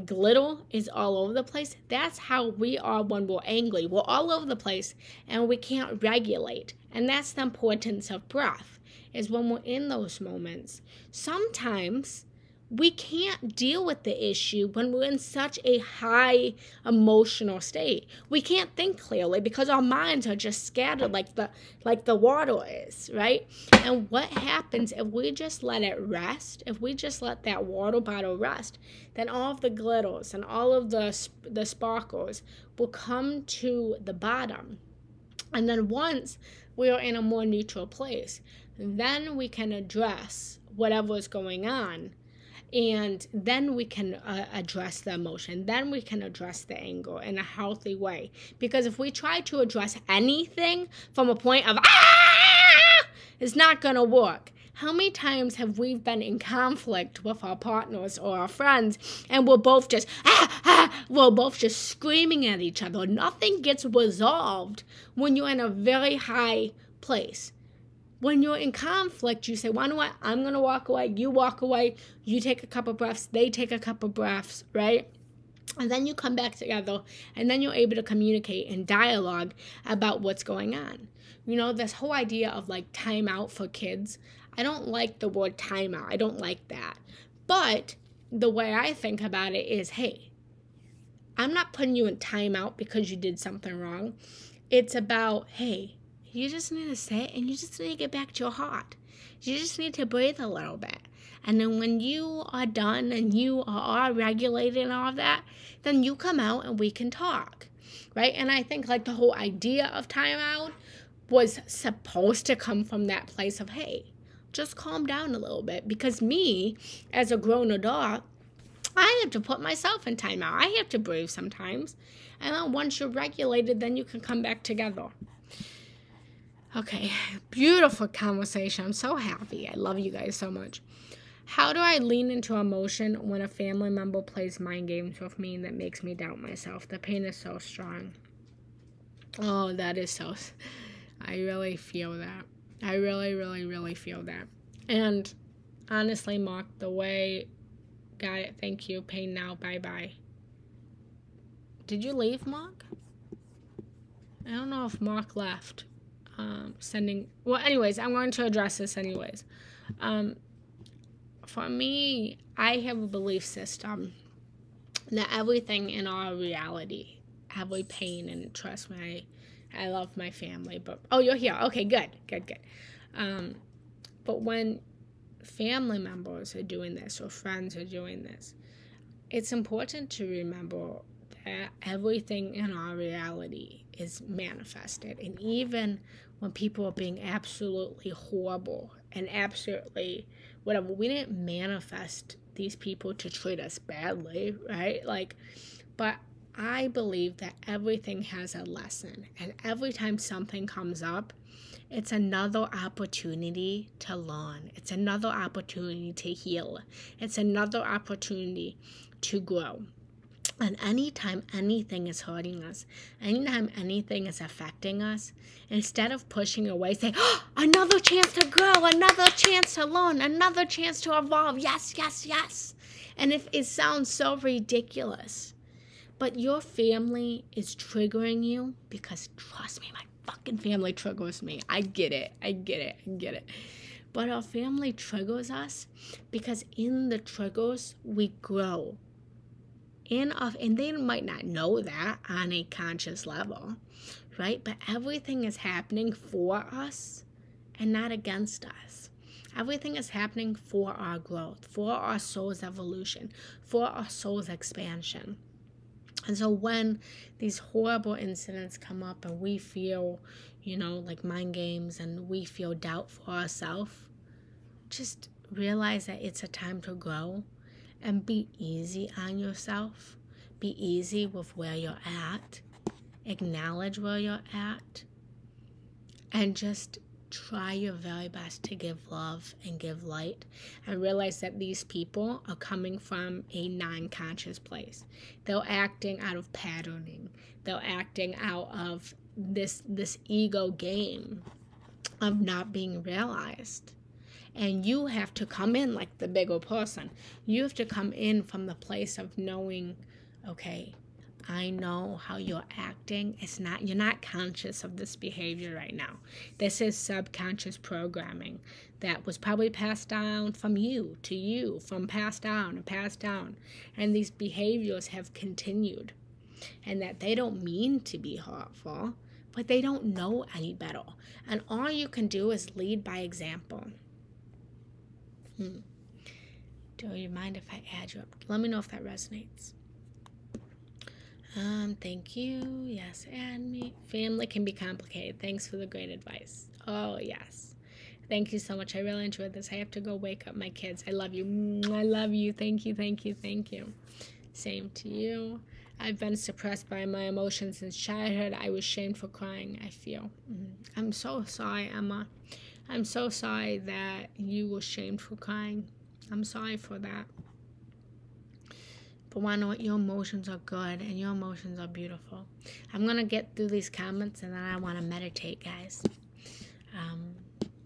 glitter is all over the place, that's how we are when we're angry. We're all over the place and we can't regulate. And that's the importance of breath, is when we're in those moments. Sometimes we can't deal with the issue when we're in such a high emotional state. We can't think clearly because our minds are just scattered like the water is, right? And what happens if we just let it rest, if we just let that water bottle rest, then all of the glitters and all of the sparkles will come to the bottom. And then once we are in a more neutral place, then we can address whatever is going on. And then we can address the emotion. Then we can address the anger in a healthy way. Because if we try to address anything from a point of, it's not going to work. How many times have we been in conflict with our partners or our friends, and we're both just, we're both just screaming at each other? Nothing gets resolved when you're in a very high place. When you're in conflict, you say, well, I'm going to walk away. You walk away. You take a couple breaths. They take a couple breaths, right? And then you come back together, and then you're able to communicate and dialogue about what's going on. You know, this whole idea of like timeout for kids, I don't like the word timeout. I don't like that. But the way I think about it is, hey, I'm not putting you in timeout because you did something wrong. It's about, hey, you just need to sit and you just need to get back to your heart. You just need to breathe a little bit. And then when you are done and you are regulated and all of that, then you come out and we can talk, right? And I think like the whole idea of timeout was supposed to come from that place of, hey, just calm down a little bit. Because me, as a grown adult, I have to put myself in timeout. I have to breathe sometimes. And then once you're regulated, then you can come back together. Okay, beautiful conversation. I'm so happy. I love you guys so much. How do I lean into emotion when a family member plays mind games with me that makes me doubt myself? The pain is so strong. Oh, that is so... I really feel that. I really, really, really feel that. And honestly, Mark, the way... Got it. Thank you. Pain now. Bye-bye. Did you leave, Mark? I don't know if Mark left. Well, anyways, I'm going to address this anyways. For me, I have a belief system that everything in our reality, every pain, and trust me, I love my family, but, oh, you're here. Okay, good. But when family members are doing this or friends are doing this, it's important to remember that everything in our reality is manifested. And even when people are being absolutely horrible and absolutely whatever, we didn't manifest these people to treat us badly, right? But I believe that everything has a lesson. And every time something comes up, it's another opportunity to learn. It's another opportunity to heal. It's another opportunity to grow. And anytime anything is hurting us, anytime anything is affecting us, instead of pushing away, say, oh, another chance to grow, another chance to learn, another chance to evolve. Yes, yes, yes. And if it sounds so ridiculous, but your family is triggering you, because trust me, my fucking family triggers me. I get it. But our family triggers us because in the triggers, we grow. And they might not know that on a conscious level, right? But everything is happening for us and not against us. Everything is happening for our growth, for our soul's evolution, for our soul's expansion. And so when these horrible incidents come up and we feel, like mind games, and we feel doubt for ourselves, just realize that it's a time to grow. And be easy on yourself. Be easy with where you're at. Acknowledge where you're at. And just try your very best to give love and give light. And realize that these people are coming from a non-conscious place. They're acting out of patterning. They're acting out of this ego game of not being realized. And you have to come in like the bigger person. You have to come in from the place of knowing, okay, I know how you're acting. You're not conscious of this behavior right now. This is subconscious programming that was probably passed down from you to you, from passed down and passed down. And these behaviors have continued. And that they don't mean to be hurtful, but they don't know any better. And all you can do is lead by example. Do you mind if I add you up? Let me know if that resonates. Thank you. Yes, add me. Family can be complicated. Thanks for the great advice. Oh, yes. Thank you so much. I really enjoyed this. I have to go wake up my kids. I love you. I love you. Thank you, thank you, thank you. Same to you. I've been suppressed by my emotions since childhood. I was shamed for crying, I feel. I'm so sorry, Emma. I'm so sorry that you were shamed for crying. I'm sorry for that. But why not? Your emotions are good and your emotions are beautiful. I'm going to get through these comments and then I want to meditate, guys.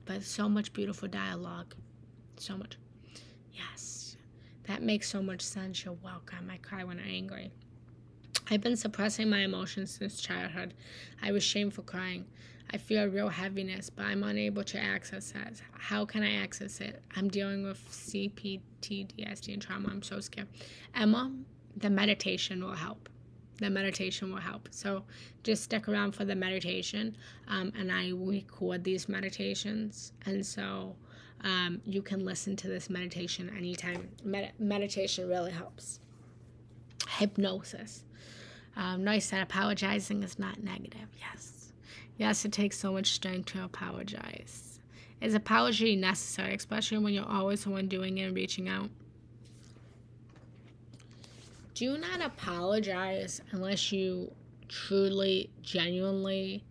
But so much beautiful dialogue. So much. Yes. That makes so much sense. You're welcome. I cry when I'm angry. I've been suppressing my emotions since childhood. I was shamed for crying. I feel a real heaviness, but I'm unable to access it. How can I access it? I'm dealing with CPTSD and trauma. I'm so scared. Emma, the meditation will help. The meditation will help. So just stick around for the meditation, and I record these meditations, and so you can listen to this meditation anytime. Meditation really helps. Hypnosis. Nice that apologizing is not negative. Yes, it takes so much strength to apologize. Is apology necessary, especially when you're always the one doing it and reaching out? Do not apologize unless you truly, genuinely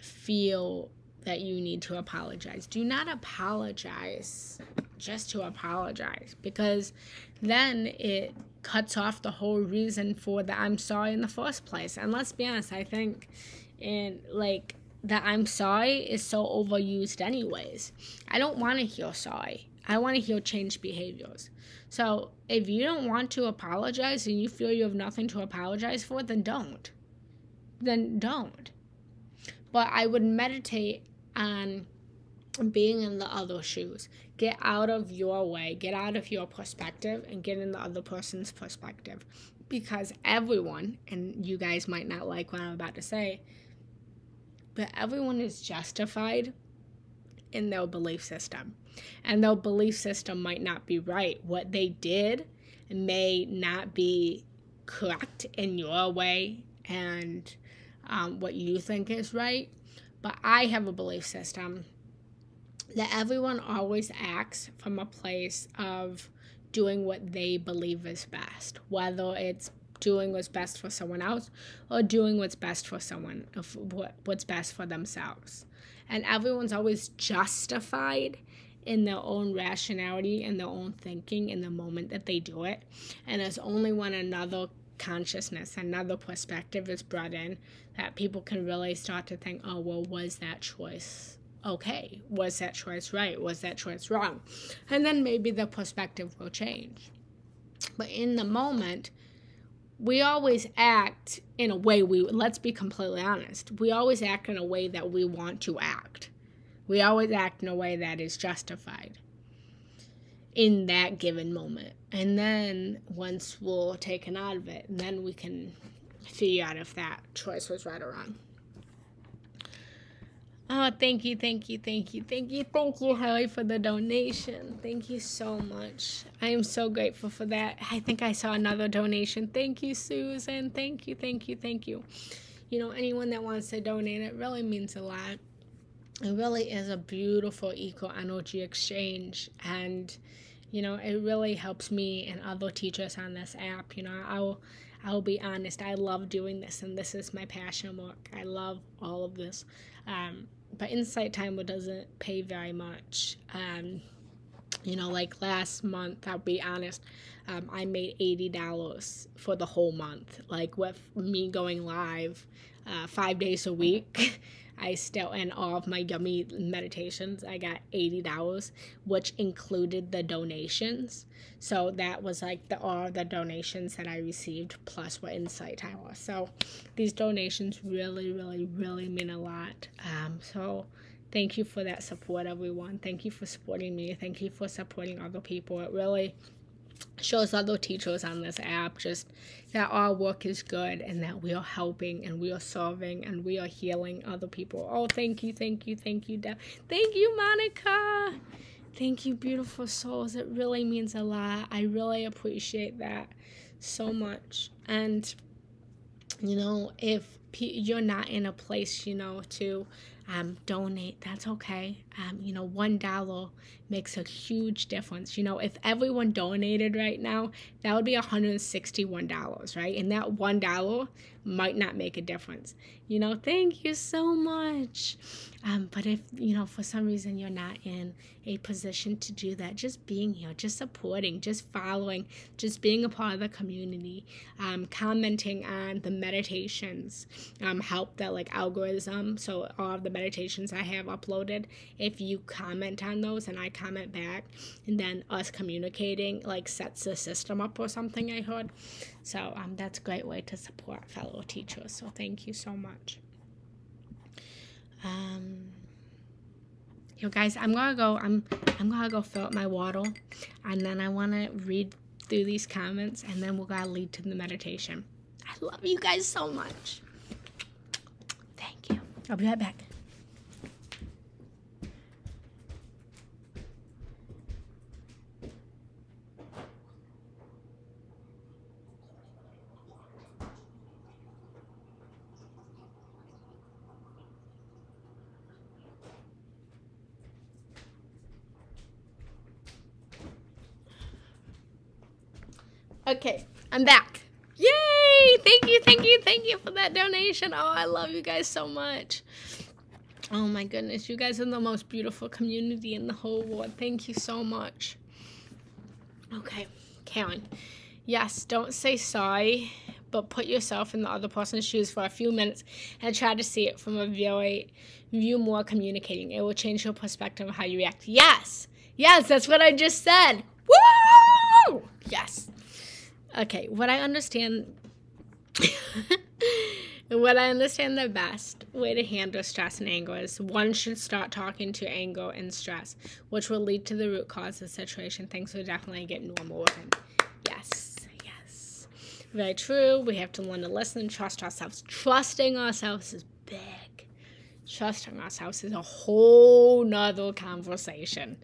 feel that you need to apologize. Do not apologize just to apologize, because then it cuts off the whole reason for the I'm sorry in the first place. And let's be honest, I think the I'm sorry is so overused anyways. I don't want to hear sorry. I want to hear change behaviors. So if you don't want to apologize and you feel you have nothing to apologize for, then don't. But I would meditate on being in the other shoes. Get out of your way, get out of your perspective, and get in the other person's perspective. Because everyone, and you guys might not like what I'm about to say, but everyone is justified in their belief system. And their belief system might not be right. What they did may not be correct in your way and what you think is right. But I have a belief system that everyone always acts from a place of doing what they believe is best, whether it's doing what's best for someone else or doing what's best for someone, what's best for themselves. And everyone's always justified in their own rationality and their own thinking in the moment that they do it. And it's only when another consciousness, another perspective is brought in that people can really start to think, oh, well, was that choice okay? Was that choice right? Was that choice wrong? And then maybe the perspective will change. But in the moment, we always act in a way let's be completely honest, we always act in a way that we want to act. We always act in a way that is justified in that given moment. And then once we're taken out of it, then we can figure out if that choice was right or wrong. Oh, thank you, Holly, for the donation. Thank you so much. I am so grateful for that. I think I saw another donation. Thank you, Susan. Thank you. You know, anyone that wants to donate, it really means a lot. It really is a beautiful equal energy exchange. And, you know, it really helps me and other teachers on this app. You know, I'll be honest, I love doing this, and this is my passion work. I love all of this. But Insight Timer doesn't pay very much. You know, like last month, I'll be honest, I made $80 for the whole month. Like with me going live 5 days a week, I still, and all of my yummy meditations, I got $80, which included the donations. So that was like all the donations that I received plus what Insight Time was. So these donations really mean a lot. So thank you for that support, everyone. Thank you for supporting me. Thank you for supporting other people. It really shows other teachers on this app just that our work is good and that we are helping and we are serving and we are healing other people. Oh, thank you, Deb. Thank you, Monica. Thank you, beautiful souls. It really means a lot. I really appreciate that so much. And, you know, if you're not in a place, you know, to donate. That's okay. $1 makes a huge difference. If everyone donated right now, that would be $161, right? And that $1 might not make a difference. Thank you so much. But if, for some reason you're not in a position to do that, just being here, just supporting, just following, just being a part of the community, commenting on the meditations, help that algorithm. So all of the meditations I have uploaded, if you comment on those and I comment back, and then us communicating sets the system up or something, I heard. So that's a great way to support fellow teachers. So thank you so much. Guys, I'm gonna go fill up my water, and then I want to read through these comments, and then we're gonna lead to the meditation. I love you guys so much. Thank you. I'll be right back. Okay, I'm back. Yay! Thank you for that donation. Oh, I love you guys so much. Oh my goodness, you guys are the most beautiful community in the whole world. Thank you so much. Okay, Karen. Yes, don't say sorry, but put yourself in the other person's shoes for a few minutes and try to see it from a view more communicating. It will change your perspective of how you react. Yes, that's what I just said. Woo! Yes. Okay, what I understand the best way to handle stress and anger is one should start talking to anger and stress, which will lead to the root cause of the situation. Things will definitely get normal with it. Yes. Very true. We have to learn to listen and trust ourselves. Trusting ourselves is big. Trusting ourselves is a whole nother conversation.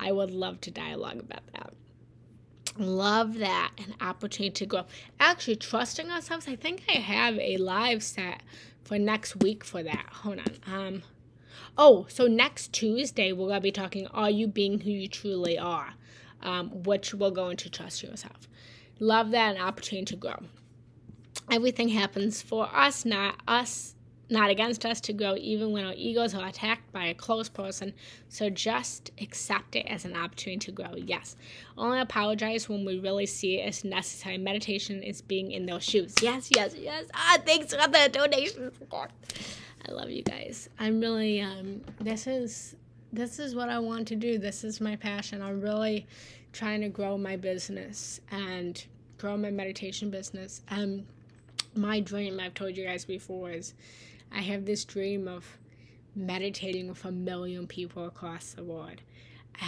I would love to dialogue about that. Love that, an opportunity to grow. Actually, trusting ourselves, I think I have a live set for next week for that. Hold on. So next Tuesday, we're going to be talking, are you being who you truly are? Which will go into trust yourself. Love that, an opportunity to grow. Everything happens for us, not against us, to grow, even when our egos are attacked by a close person. So just accept it as an opportunity to grow. Yes. Only apologize when we really see it as necessary. Meditation is being in those shoes. Yes. Thanks for the donation support. I love you guys. I'm really, this is what I want to do. This is my passion. I'm really trying to grow my business and grow my meditation business. My dream, I've told you guys before, is I have this dream of meditating with 1 million people across the world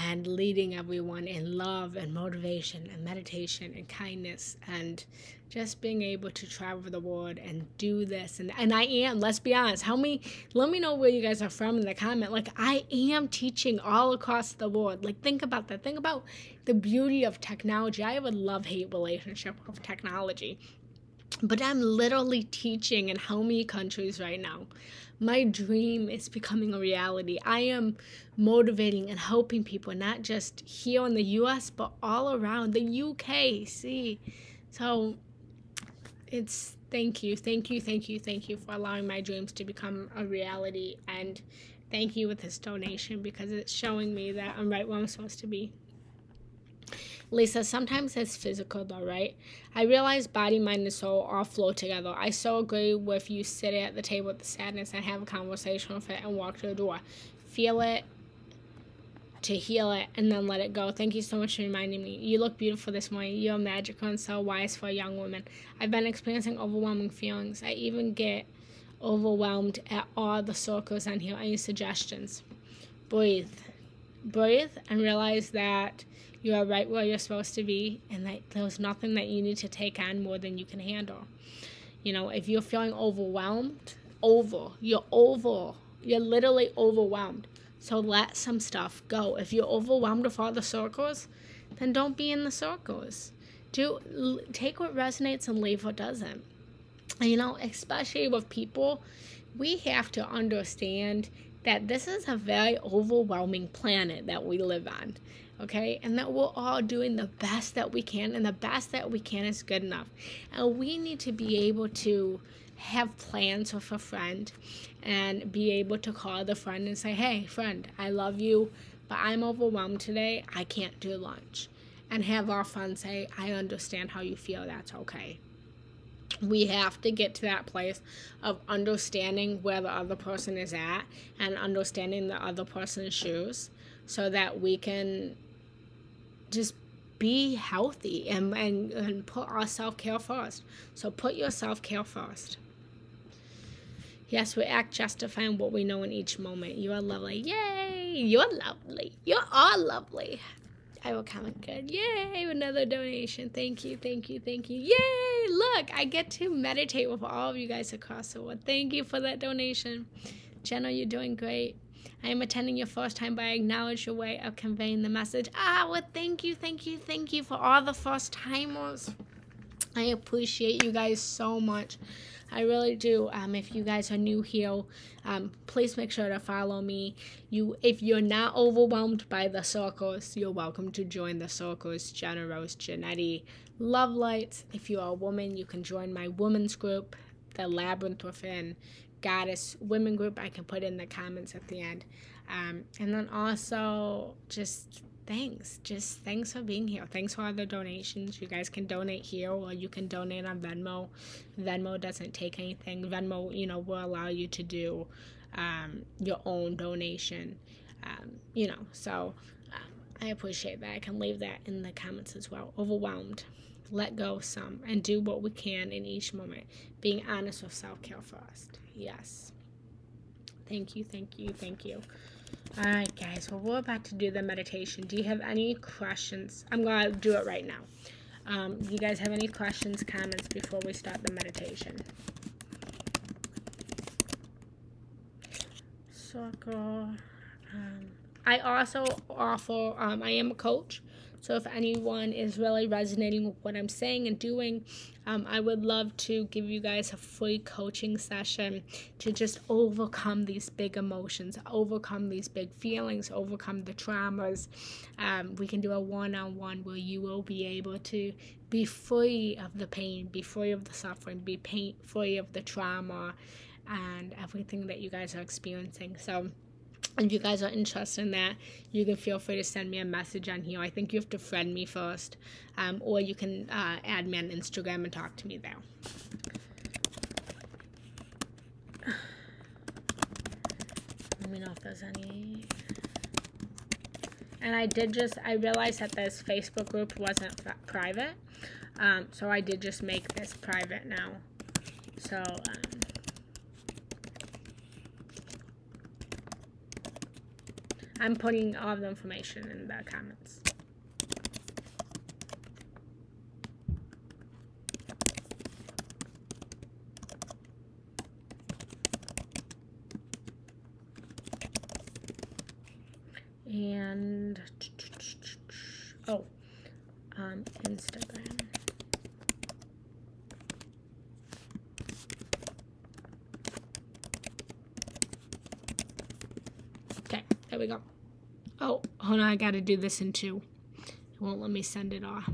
and leading everyone in love and motivation and meditation and kindness and just being able to travel the world and do this. And I am, let's be honest, let me know where you guys are from in the comment. I am teaching all across the world. Think about that. Think about the beauty of technology. I have a love-hate relationship with technology. But I'm literally teaching in how many countries right now? My dream is becoming a reality. I am motivating and helping people, not just here in the U.S., but all around the UK. See? So it's thank you for allowing my dreams to become a reality. And thank you with this donation, because it's showing me that I'm right where I'm supposed to be. Lisa, sometimes it's physical though, right? I realize body, mind, and soul all flow together. I so agree with you sitting at the table with the sadness and have a conversation with it and walk to the door. Feel it to heal it and then let it go. Thank you so much for reminding me. You look beautiful this morning. You're magical and so wise for a young woman. I've been experiencing overwhelming feelings. I even get overwhelmed at all the circles on here. Any suggestions? Breathe and realize that you are right where you're supposed to be, and that there's nothing that you need to take on more than you can handle. If you're feeling overwhelmed, you're literally overwhelmed. So let some stuff go. If you're overwhelmed with all the circles, then don't be in the circles. Take what resonates and leave what doesn't. Especially with people, we have to understand that this is a very overwhelming planet that we live on, okay? And that we're all doing the best that we can, and the best that we can is good enough. And we need to be able to have plans with a friend and be able to call the friend and say, hey, friend, I love you, but I'm overwhelmed today. I can't do lunch. And have our friend say, I understand how you feel. That's okay. We have to get to that place of understanding where the other person is at and understanding the other person's shoes so that we can just be healthy and put our self-care first. So put your self-care first. Yes, we act justifying what we know in each moment. You are lovely. Yay! You're lovely. You're all lovely. I will comment good. Yay! Another donation. Thank you, thank you, thank you. Yay! Look, I get to meditate with all of you guys across the world. Thank you for that donation. Jenna, you're doing great. I am attending your first time, but I acknowledge your way of conveying the message. Well, thank you, thank you, thank you for all the first timers. I appreciate you guys so much. I really do. If you guys are new here, please make sure to follow me. If you're not overwhelmed by the circles, you're welcome to join the circles. Genna Rose Giannetti, Love Lights. If you are a woman, you can join my women's group, the Labyrinth Within Goddess Women group. I can put in the comments at the end. And then also just thanks for being here. Thanks for all the donations. You guys can donate here, or you can donate on Venmo. Venmo doesn't take anything. Venmo, will allow you to do your own donation. So I appreciate that. I can leave that in the comments as well. Overwhelmed. Let go some and do what we can in each moment. Being honest with self-care first. Yes. Thank you, thank you, thank you. All right, guys. Well, we're about to do the meditation. Do you have any questions? I'm going to do it right now. Do you guys have any questions, comments before we start the meditation? Circle. I also offer, I am a coach. So if anyone is really resonating with what I'm saying and doing, I would love to give you guys a free coaching session to just overcome these big emotions, overcome these big feelings, overcome the traumas. We can do a one-on-one where you will be able to be free of the pain, be free of the suffering, be free of the trauma and everything that you guys are experiencing. So if you guys are interested in that, you can feel free to send me a message on here. I think you have to friend me first, or you can add me on Instagram and talk to me there. Let me know if there's any. And I realized that this Facebook group wasn't private, so I did just make this private now. So, I'm putting all the information in the comments. And, Instagram. Okay, there we go. Oh, hold on, I gotta do this in two. It won't let me send it off.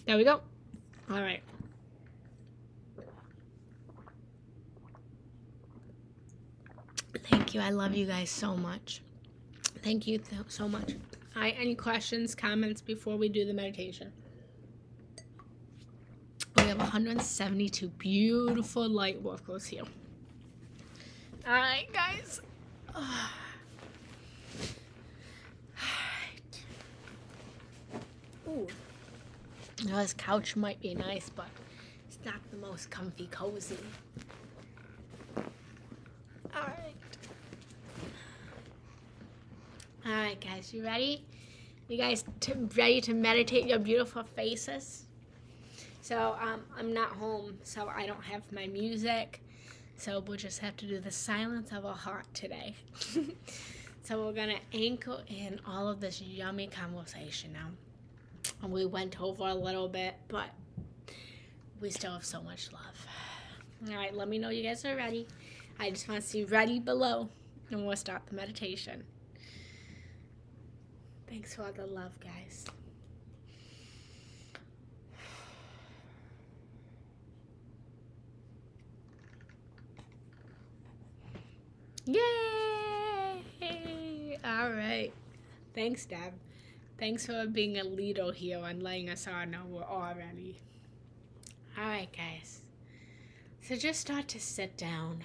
There we go. All right. Thank you. I love you guys so much. Thank you so much. All right, any questions, comments before we do the meditation? We have 172 beautiful light workers here. All right, guys. All right. Ooh. Now, this couch might be nice, but it's not the most comfy, cozy. All right. All right, guys. You ready? You guys ready to meditate your beautiful faces? So, I'm not home, so I don't have my music. So we'll just have to do the silence of a heart today. So we're going to anchor in all of this yummy conversation now. And we went over a little bit, but we still have so much love. All right, let me know you guys are ready. I just want to see ready below, and we'll start the meditation. Thanks for all the love, guys. Yay! All right. Thanks, Deb. Thanks for being a leader here and letting us all know we're all ready. All right, guys. So just start to sit down.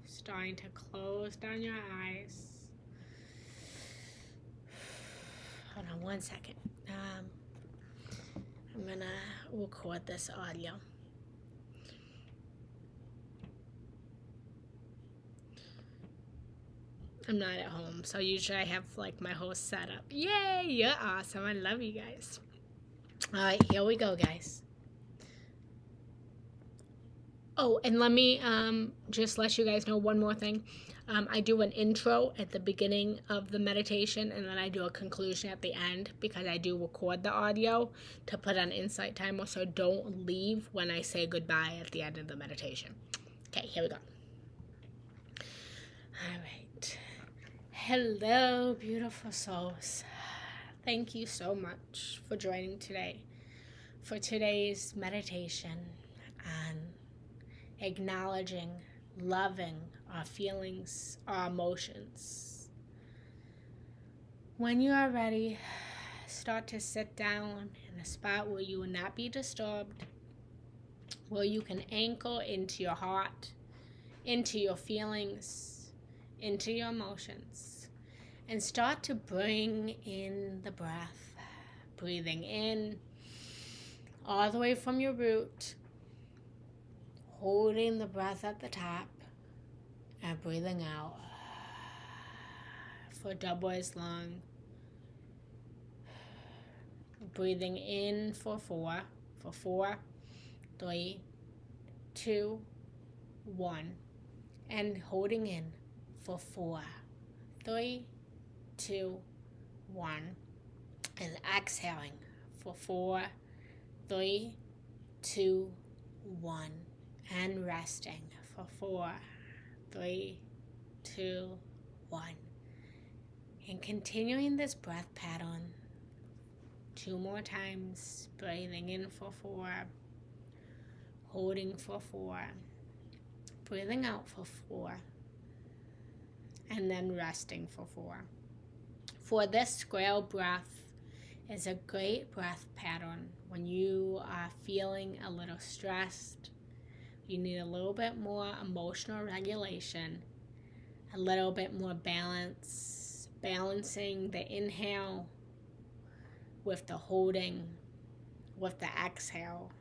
Starting to close down your eyes. Hold on one second. I'm gonna record this audio. I'm not at home, so usually I have like my whole setup. Yay, you're awesome. I love you guys. All right, here we go, guys. Oh, and let me just let you guys know one more thing. I do an intro at the beginning of the meditation, and then I do a conclusion at the end, because I do record the audio to put on Insight Timer, so don't leave when I say goodbye at the end of the meditation. Okay, here we go. All right. Hello, beautiful souls. Thank you so much for joining today for today's meditation on acknowledging, loving our feelings, our emotions. When you are ready, start to sit down in a spot where you will not be disturbed, where you can anchor into your heart, into your feelings, into your emotions, and start to bring in the breath, breathing in all the way from your root, holding the breath at the top, and breathing out for double as long. Breathing in for 4, 3, 2, 1, and holding in for 4, 3, 2, 1, and exhaling for 4, 3, 2, 1, and resting for 4, 3, 2, 1, and continuing this breath pattern 2 more times. Breathing in for 4, holding for 4, breathing out for 4, and then resting for 4. For this square breath is a great breath pattern when you are feeling a little stressed. You need a little bit more emotional regulation, a little bit more balance, balancing the inhale with the holding, with the exhale,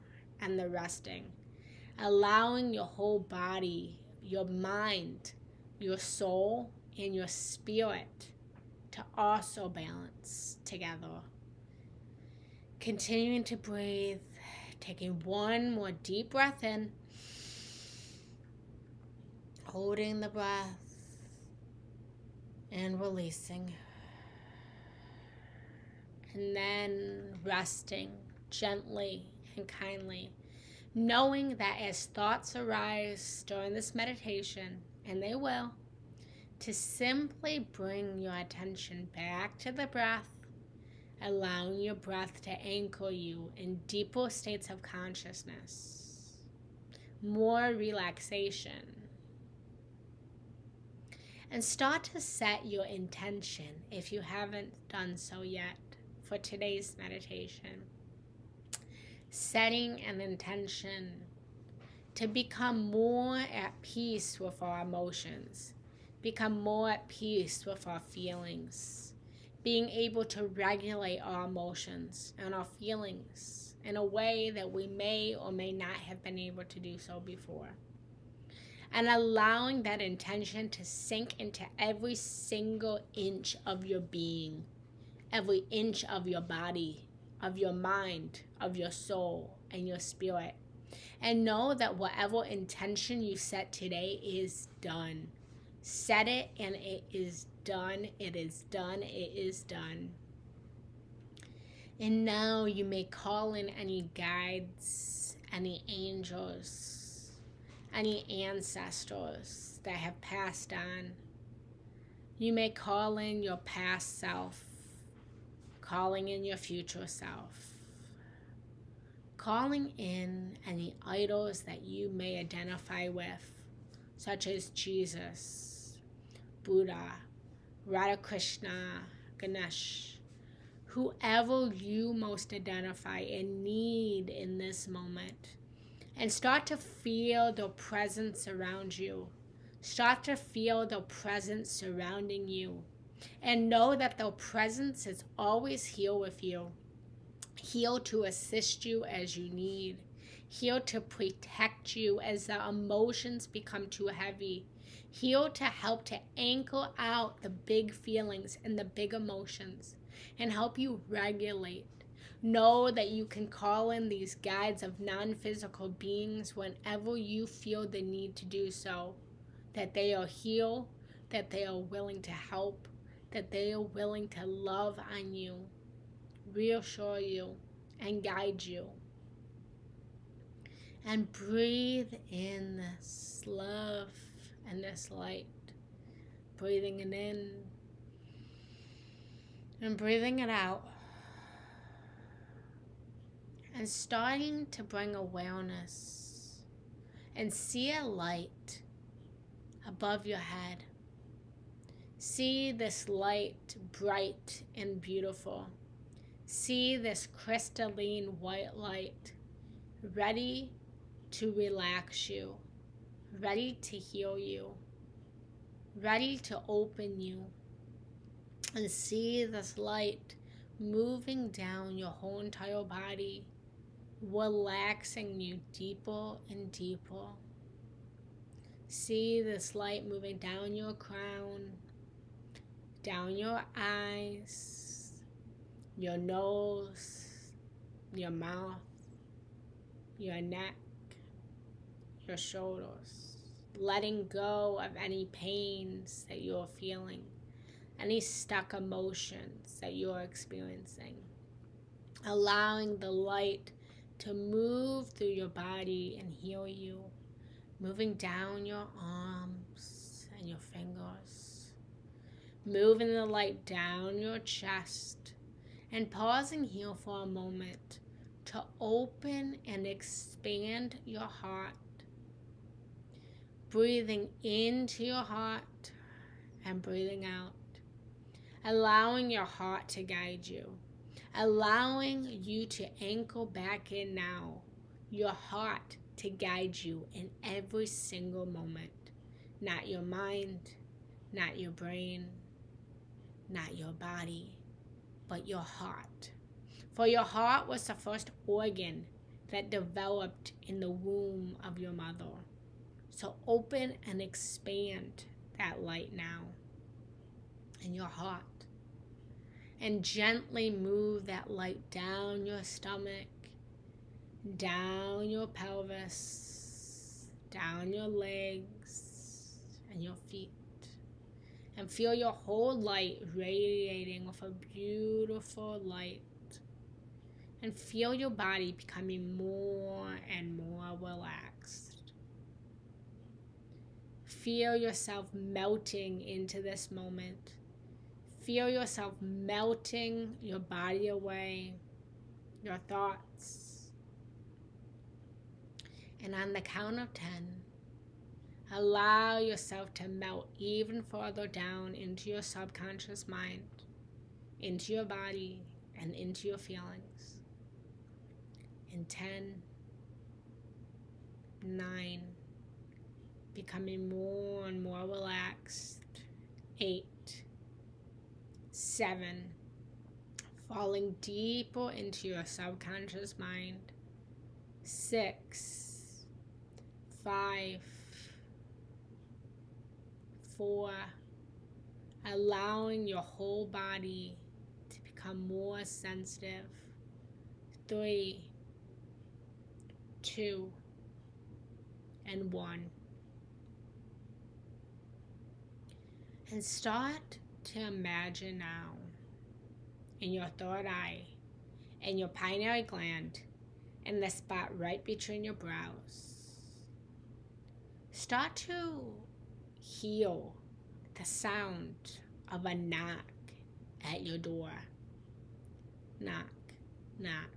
and the resting. Allowing your whole body, your mind, your soul, and your spirit to also balance together. Continuing to breathe, taking one more deep breath in, holding the breath, and releasing. And then resting gently and kindly, knowing that as thoughts arise during this meditation, and they will, to simply bring your attention back to the breath, allowing your breath to anchor you in deeper states of consciousness, more relaxation. And start to set your intention, if you haven't done so yet, for today's meditation. Setting an intention to become more at peace with our emotions, become more at peace with our feelings, being able to regulate our emotions and our feelings in a way that we may or may not have been able to do so before. And allowing that intention to sink into every single inch of your being, every inch of your body, of your mind, of your soul, and your spirit. And know that whatever intention you set today is done. Set it and it is done. It is done. It is done. And now you may call in any guides, any angels, any ancestors that have passed on. You may call in your past self, calling in your future self, calling in any idols that you may identify with, such as Jesus, Buddha, Radha Krishna, Ganesh, whoever you most identify and need in this moment. And start to feel the presence around you. Start to feel the presence surrounding you. And know that the presence is always here with you. Here to assist you as you need. Here to protect you as the emotions become too heavy. Here to help to anchor out the big feelings and the big emotions and help you regulate. Know that you can call in these guides of non-physical beings whenever you feel the need to do so. That they are here, that they are willing to help, that they are willing to love on you, reassure you, and guide you. And breathe in this love and this light. Breathing it in and breathing it out. And starting to bring awareness and see a light above your head. See this light bright and beautiful. See this crystalline white light ready to relax you, ready to heal you, ready to open you. And see this light moving down your whole entire body, relaxing you deeper and deeper. See this light moving down your crown, down your eyes, your nose, your mouth, your neck, your shoulders, letting go of any pains that you're feeling, any stuck emotions that you're experiencing, allowing the light to move through your body and heal you, moving down your arms and your fingers, moving the light down your chest, and pausing here for a moment to open and expand your heart, breathing into your heart and breathing out, allowing your heart to guide you, allowing you to anchor back in now, your heart to guide you in every single moment. Not your mind, not your brain, not your body, but your heart. For your heart was the first organ that developed in the womb of your mother. So open and expand that light now in your heart. And gently move that light down your stomach, down your pelvis, down your legs and your feet. And feel your whole light radiating with a beautiful light. And feel your body becoming more and more relaxed. Feel yourself melting into this moment. Feel yourself melting your body away, your thoughts. And on the count of 10, allow yourself to melt even further down into your subconscious mind, into your body, and into your feelings. In 10, 9, becoming more and more relaxed. 8, 7, falling deeper into your subconscious mind. 6, 5, 4, allowing your whole body to become more sensitive. 3, 2, and 1. And start to imagine now in your third eye and your pineal gland in the spot right between your brows. Start to hear the sound of a knock at your door. Knock, knock,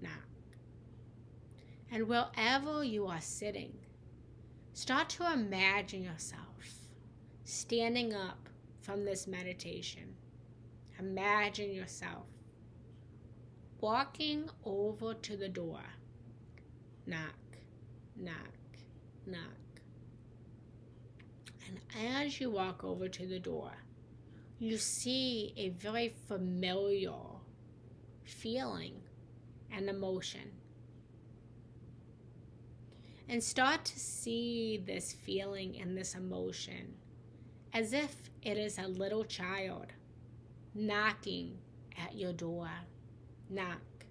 knock. And wherever you are sitting, start to imagine yourself standing up from this meditation. Imagine yourself walking over to the door. Knock, knock, knock. And as you walk over to the door, you see a very familiar feeling and emotion. And start to see this feeling and this emotion as if it is a little child knocking at your door. Knock,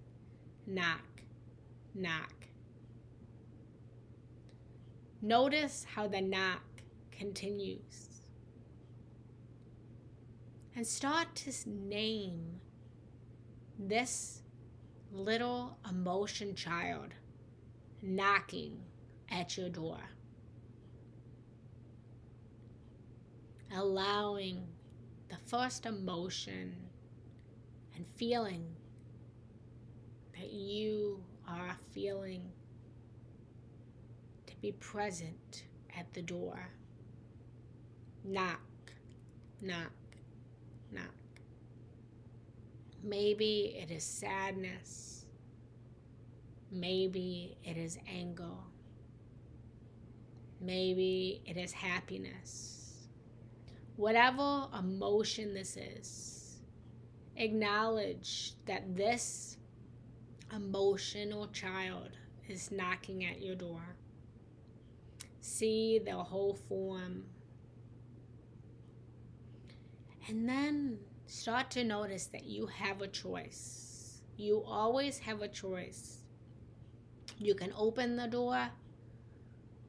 knock, knock. Notice how the knock continues. And start to name this little emotion child knocking at your door. Allowing the first emotion and feeling that you are feeling to be present at the door. Knock, knock, knock. Maybe it is sadness. Maybe it is anger. Maybe it is happiness. Whatever emotion this is, acknowledge that this emotional child is knocking at your door. See their whole form. And then start to notice that you have a choice. You always have a choice. You can open the door,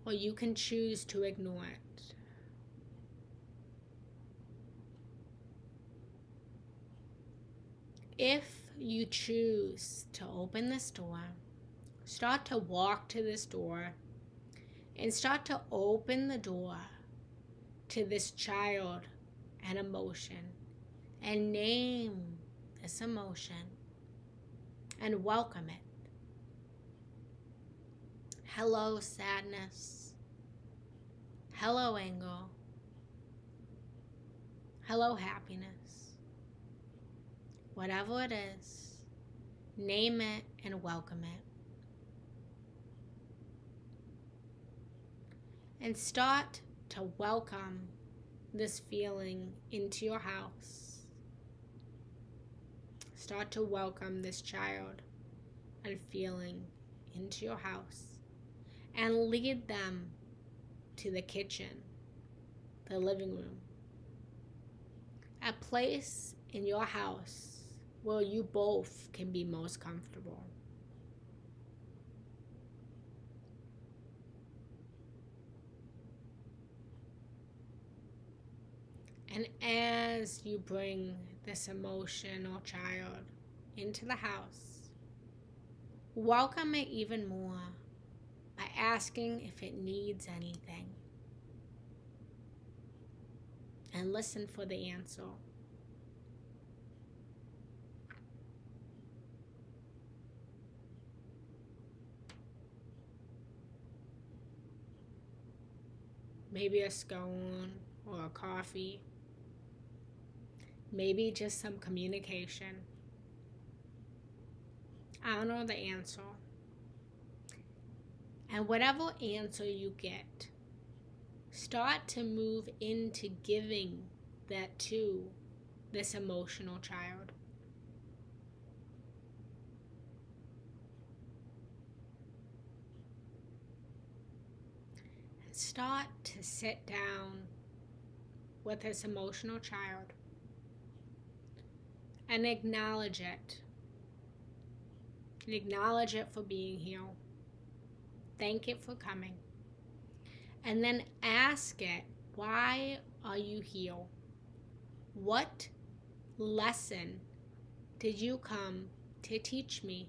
or you can choose to ignore it. If you choose to open this door, start to walk to this door and start to open the door to this child and emotion and name this emotion and welcome it. Hello, sadness. Hello, anger. Hello, happiness. Whatever it is, name it and welcome it. And start to welcome this feeling into your house. Start to welcome this child and feeling into your house. And lead them to the kitchen, the living room, a place in your house where you both can be most comfortable. And as you bring this emotional child into the house, welcome it even more by asking if it needs anything. And listen for the answer. Maybe a scone or a coffee. Maybe just some communication. Honor the answer. And whatever answer you get, start to move into giving that to this emotional child. Start to sit down with this emotional child and acknowledge it. Acknowledge it for being here. Thank it for coming. And then ask it, why are you here? What lesson did you come to teach me?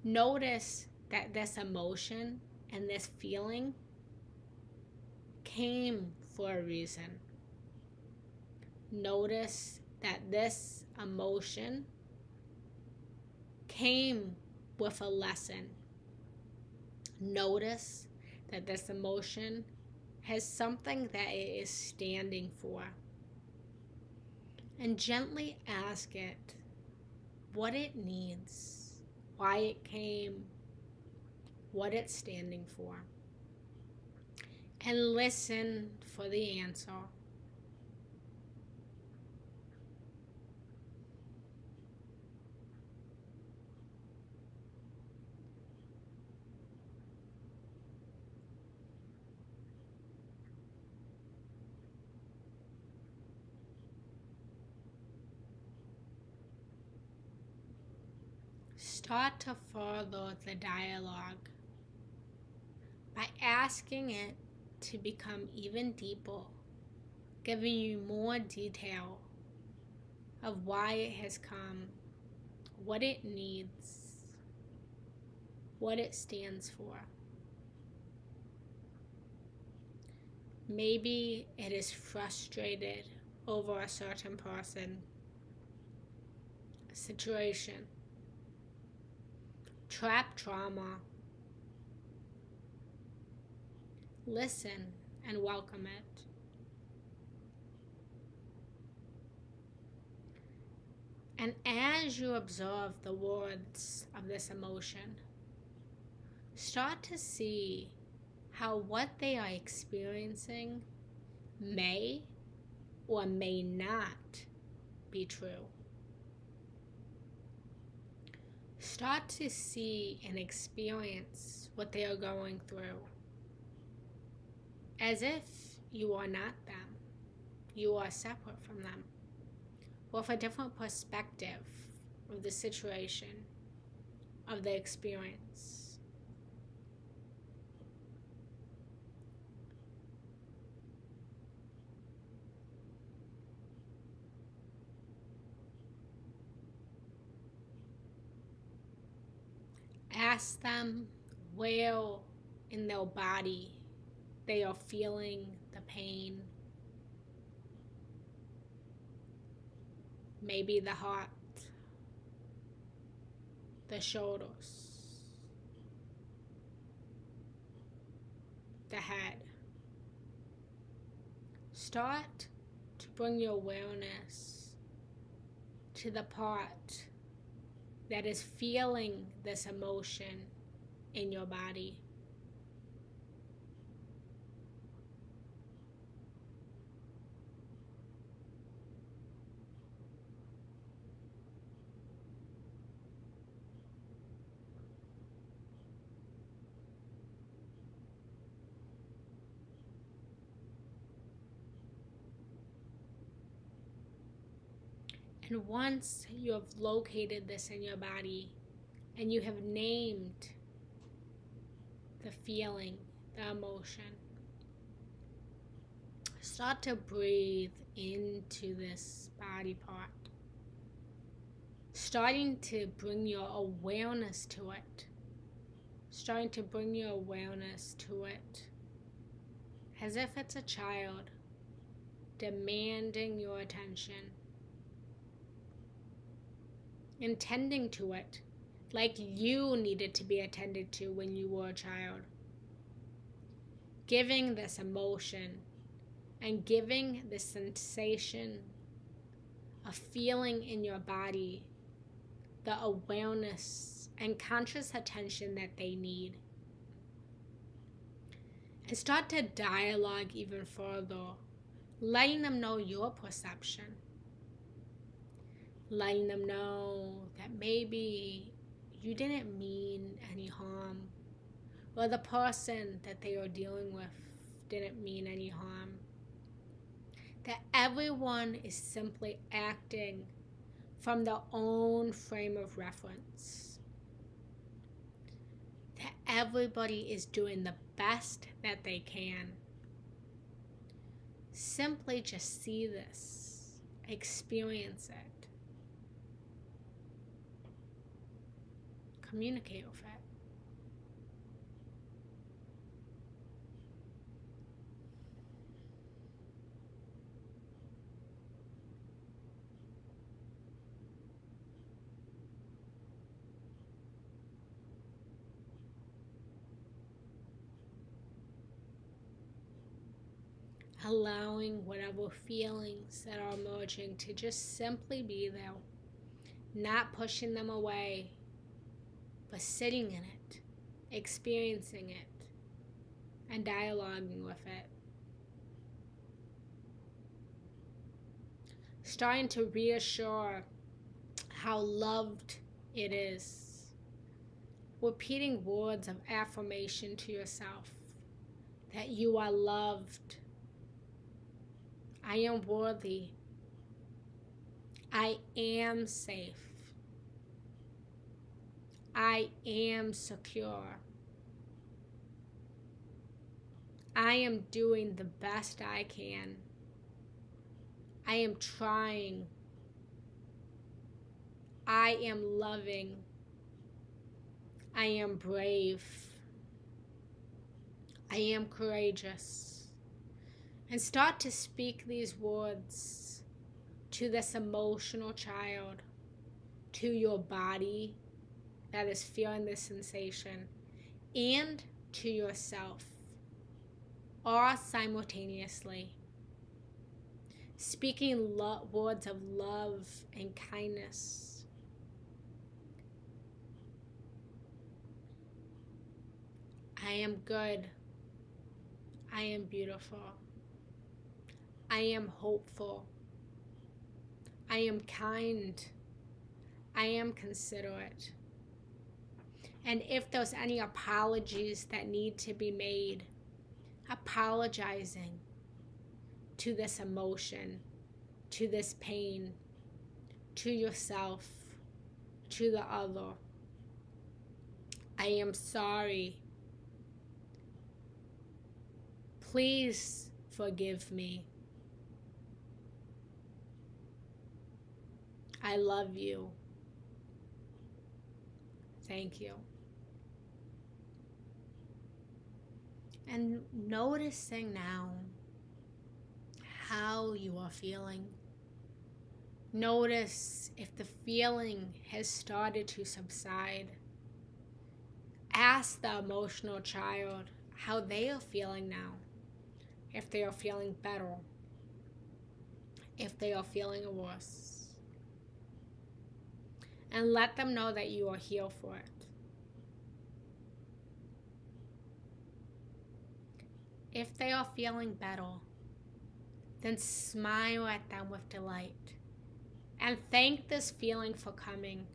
Notice that this emotion and this feeling came for a reason. Notice that this emotion came with a lesson. Notice that this emotion has something that it is standing for. And gently ask it what it needs, why it came, what it's standing for. And listen for the answer. Start to further the dialogue by asking it to become even deeper, giving you more detail of why it has come, what it needs, what it stands for. Maybe it is frustrated over a certain person, situation, trapped trauma. Listen and welcome it. And as you observe the words of this emotion, start to see how what they are experiencing may or may not be true. Start to see and experience what they are going through as if you are not them. You are separate from them, with a different perspective of the situation, of the experience. Ask them where in their body they are feeling the pain. Maybe the heart, the shoulders, the head. Start to bring your awareness to the part that is feeling this emotion in your body. And once you have located this in your body and you have named the feeling, the emotion, start to breathe into this body part, starting to bring your awareness to it, starting to bring your awareness to it as if it's a child demanding your attention. And tending to it like you needed to be attended to when you were a child. Giving this emotion and giving this sensation of feeling in your body the awareness and conscious attention that they need. And start to dialogue even further, letting them know your perception. Letting them know that maybe you didn't mean any harm, or the person that they are dealing with didn't mean any harm. That everyone is simply acting from their own frame of reference. That everybody is doing the best that they can. Simply just see this, experience it. communicate with it. Allowing whatever feelings that are emerging to just simply be there, not pushing them away, but sitting in it, experiencing it, and dialoguing with it. Starting to reassure how loved it is. Repeating words of affirmation to yourself that you are loved. I am worthy. I am safe. I am secure. I am doing the best I can. I am trying. I am loving. I am brave. I am courageous. And start to speak these words to this emotional child, to your body that is feeling this sensation, and to yourself, all simultaneously. Speaking words of love and kindness. I am good. I am beautiful. I am hopeful. I am kind. I am considerate. And if there's any apologies that need to be made, apologizing to this emotion, to this pain, to yourself, to the other. I am sorry. Please forgive me. I love you. Thank you. And noticing now how you are feeling. Notice if the feeling has started to subside. Ask the emotional child how they are feeling now. If they are feeling better. If they are feeling worse. And let them know that you are here for it. If they are feeling better, then smile at them with delight. And thank this feeling for coming.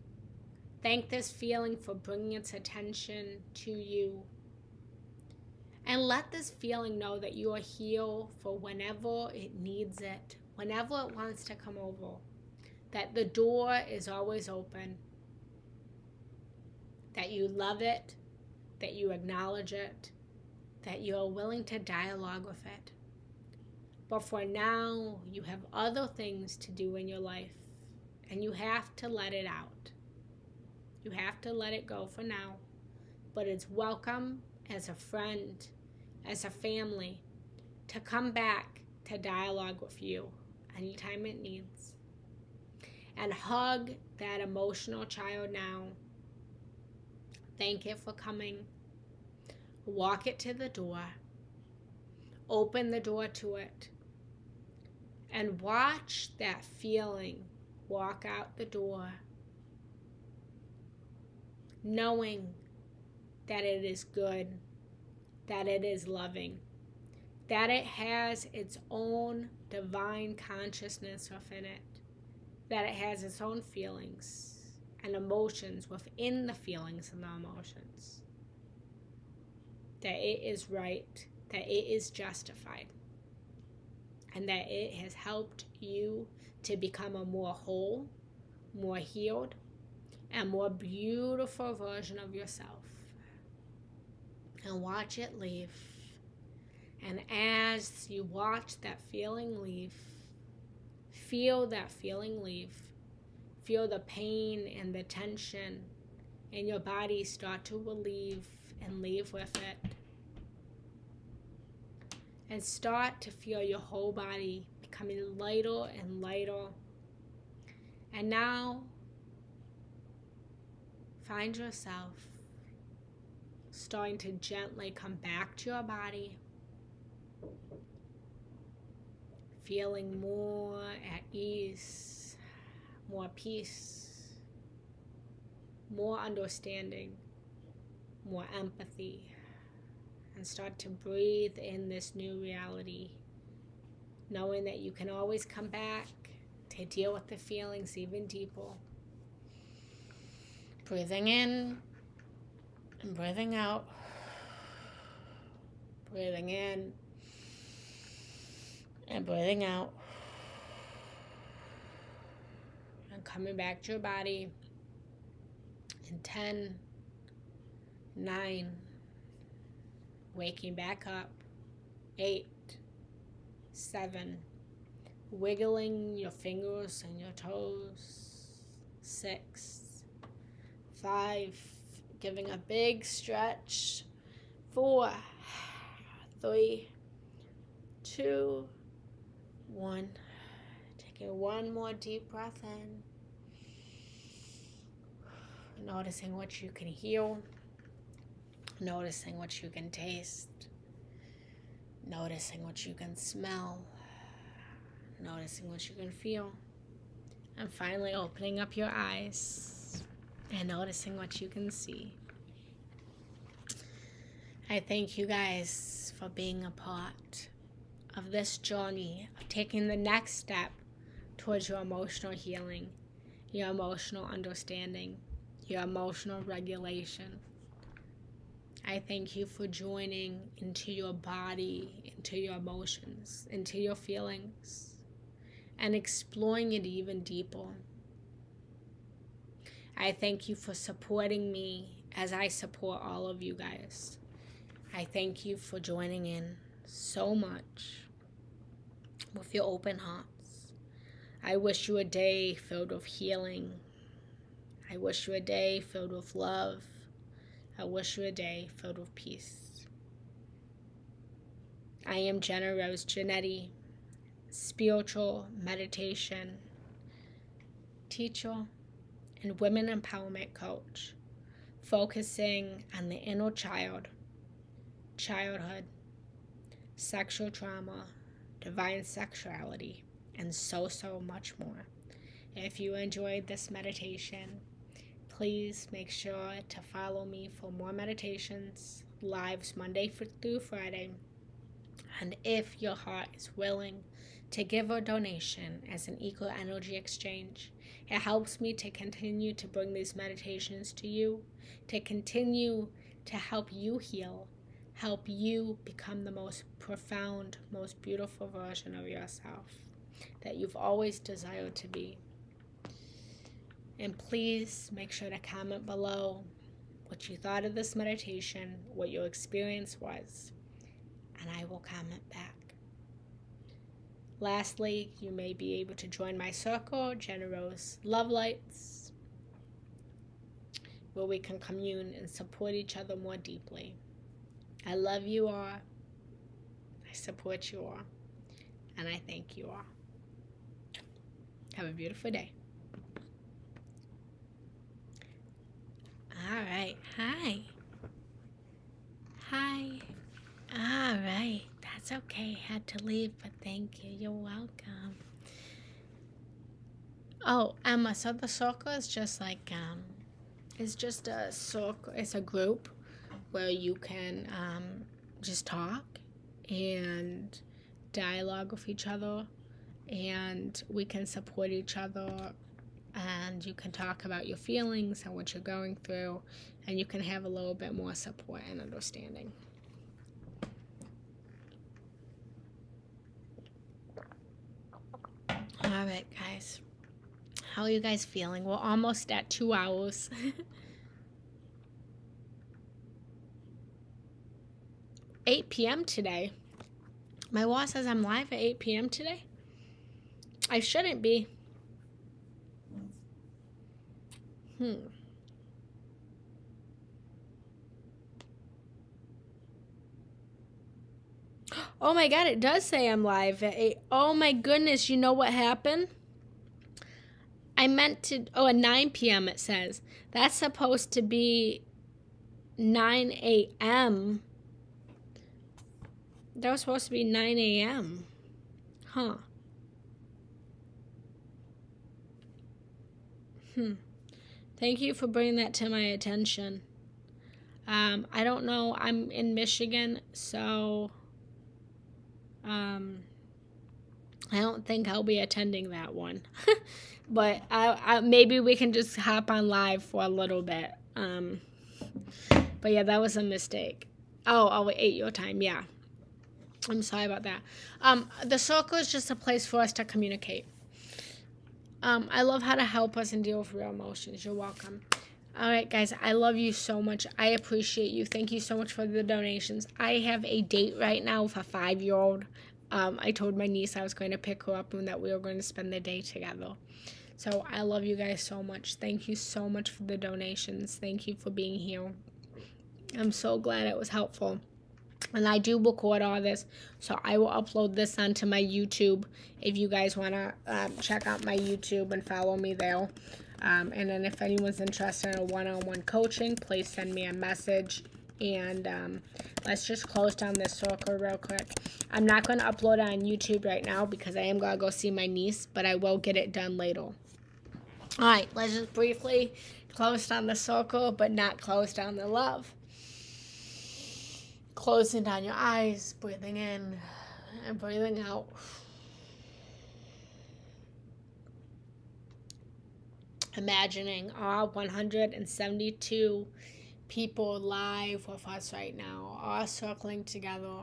Thank this feeling for bringing its attention to you. And let this feeling know that you are here for whenever it needs it, whenever it wants to come over. That the door is always open, that you love it, that you acknowledge it, that you are willing to dialogue with it. But for now, you have other things to do in your life, and you have to let it out. You have to let it go for now, but it's welcome as a friend, as a family, to come back to dialogue with you anytime it needs. And hug that emotional child now. Thank it for coming. Walk it to the door. Open the door to it. And watch that feeling walk out the door. Knowing that it is good. That it is loving. That it has its own divine consciousness within it. That it has its own feelings and emotions within the feelings and the emotions. That it is right, that it is justified, and that it has helped you to become a more whole, more healed, and more beautiful version of yourself. And watch it leave. And as you watch that feeling leave, feel that feeling leave. Feel the pain and the tension and your body start to relieve and leave with it. And start to feel your whole body becoming lighter and lighter. And now, find yourself starting to gently come back to your body, feeling more at ease, more peace, more understanding, more empathy, and start to breathe in this new reality, knowing that you can always come back to deal with the feelings even deeper. Breathing in and breathing out. Breathing in and breathing out. And coming back to your body in 10, 9, waking back up, 8, 7, wiggling your fingers and your toes, 6, 5, giving a big stretch, 4, 3, 2, 1. Taking one more deep breath in. Noticing what you can heal. Noticing what you can taste. Noticing what you can smell. Noticing what you can feel. And finally opening up your eyes and noticing what you can see. I thank you guys for being a part of this journey of taking the next step towards your emotional healing, your emotional understanding, your emotional regulation. I thank you for joining into your body, into your emotions, into your feelings, and exploring it even deeper. I thank you for supporting me as I support all of you guys. I thank you for joining in so much with your open hearts. I wish you a day filled with healing. I wish you a day filled with love. I wish you a day filled with peace. I am Genna Rose Giannetti, spiritual meditation teacher and women empowerment coach, focusing on the inner child, childhood, sexual trauma, divine sexuality, and so much more. If you enjoyed this meditation, please make sure to follow me for more meditations, lives Monday through Friday. And if your heart is willing to give a donation as an equal energy exchange, it helps me to continue to bring these meditations to you, to continue to help you heal, help you become the most profound, most beautiful version of yourself that you've always desired to be. And please make sure to comment below what you thought of this meditation, what your experience was, and I will comment back. Lastly, you may be able to join my circle, Genna Rose Love Lights, where we can commune and support each other more deeply. I love you all. I support you all. And I thank you all. Have a beautiful day. All right. Hi. Hi. All right. That's okay. Had to leave, but thank you. You're welcome. Oh, Emma, so the circle is just like, it's just a circle. It's a group where you can just talk and dialogue with each other, and we can support each other, and you can talk about your feelings and what you're going through, and you can have a little bit more support and understanding. All right, guys. How are you guys feeling? We're almost at 2 hours. 8 p.m. today. My wall says I'm live at 8 p.m. today. I shouldn't be. Oh my God, it does say I'm live at 8. Oh my goodness, you know what happened? I meant to, at 9 p.m. it says. That's supposed to be 9 a.m. That was supposed to be 9 a.m. Huh. Thank you for bringing that to my attention. I don't know. I'm in Michigan, so I don't think I'll be attending that one. But maybe we can just hop on live for a little bit. But yeah, that was a mistake. Oh, 8 your time, yeah. I'm sorry about that. The circle is just a place for us to communicate. I love how to help us and deal with real emotions. You're welcome. All right, guys, I love you so much. I appreciate you. Thank you so much for the donations. I have a date right now with a 5-year-old. I told my niece I was going to pick her up and that we were going to spend the day together. So I love you guys so much. Thank you so much for the donations. Thank you for being here. I'm so glad it was helpful. And I do record all this, so I will upload this onto my YouTube if you guys want to check out my YouTube and follow me there. And then if anyone's interested in a one-on-one coaching, please send me a message. And let's just close down this circle real quick. I'm not going to upload it on YouTube right now because I am going to go see my niece, but I will get it done later. All right, let's just briefly close down the circle, but not close down the love. Closing down your eyes, breathing in and breathing out. Imagining all 172 people live with us right now, all circling together,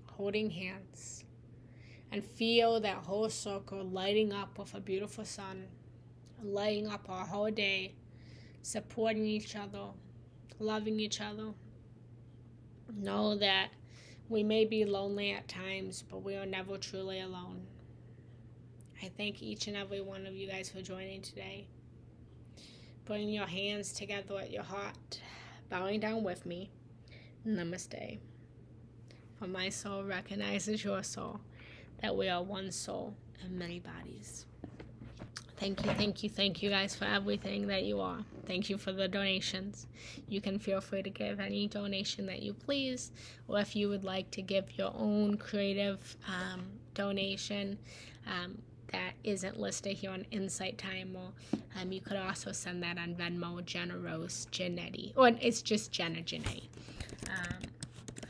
holding hands, and feel that whole circle lighting up with a beautiful sun, lighting up our whole day, supporting each other, loving each other. Know that we may be lonely at times, but we are never truly alone. I thank each and every one of you guys for joining today. Putting your hands together at your heart, bowing down with me. Namaste. For my soul recognizes your soul, that we are one soul and many bodies. Thank you, thank you, thank you guys for everything that you are. Thank you for the donations. You can feel free to give any donation that you please, or if you would like to give your own creative donation that isn't listed here on Insight Timer, you could also send that on Venmo, Genna Rose Giannetti, or it's just Genna Giannetti.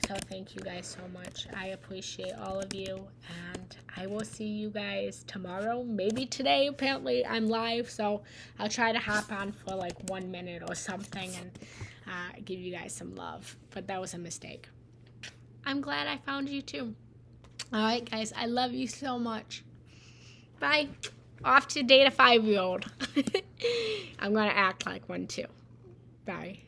So thank you guys so much. I appreciate all of you, and I will see you guys tomorrow, maybe today. Apparently I'm live, so I'll try to hop on for like 1 minute or something and give you guys some love, but that was a mistake. I'm glad I found you too. All right, guys, I love you so much. Bye. Off to date a 5-year-old. I'm going to act like one too. Bye.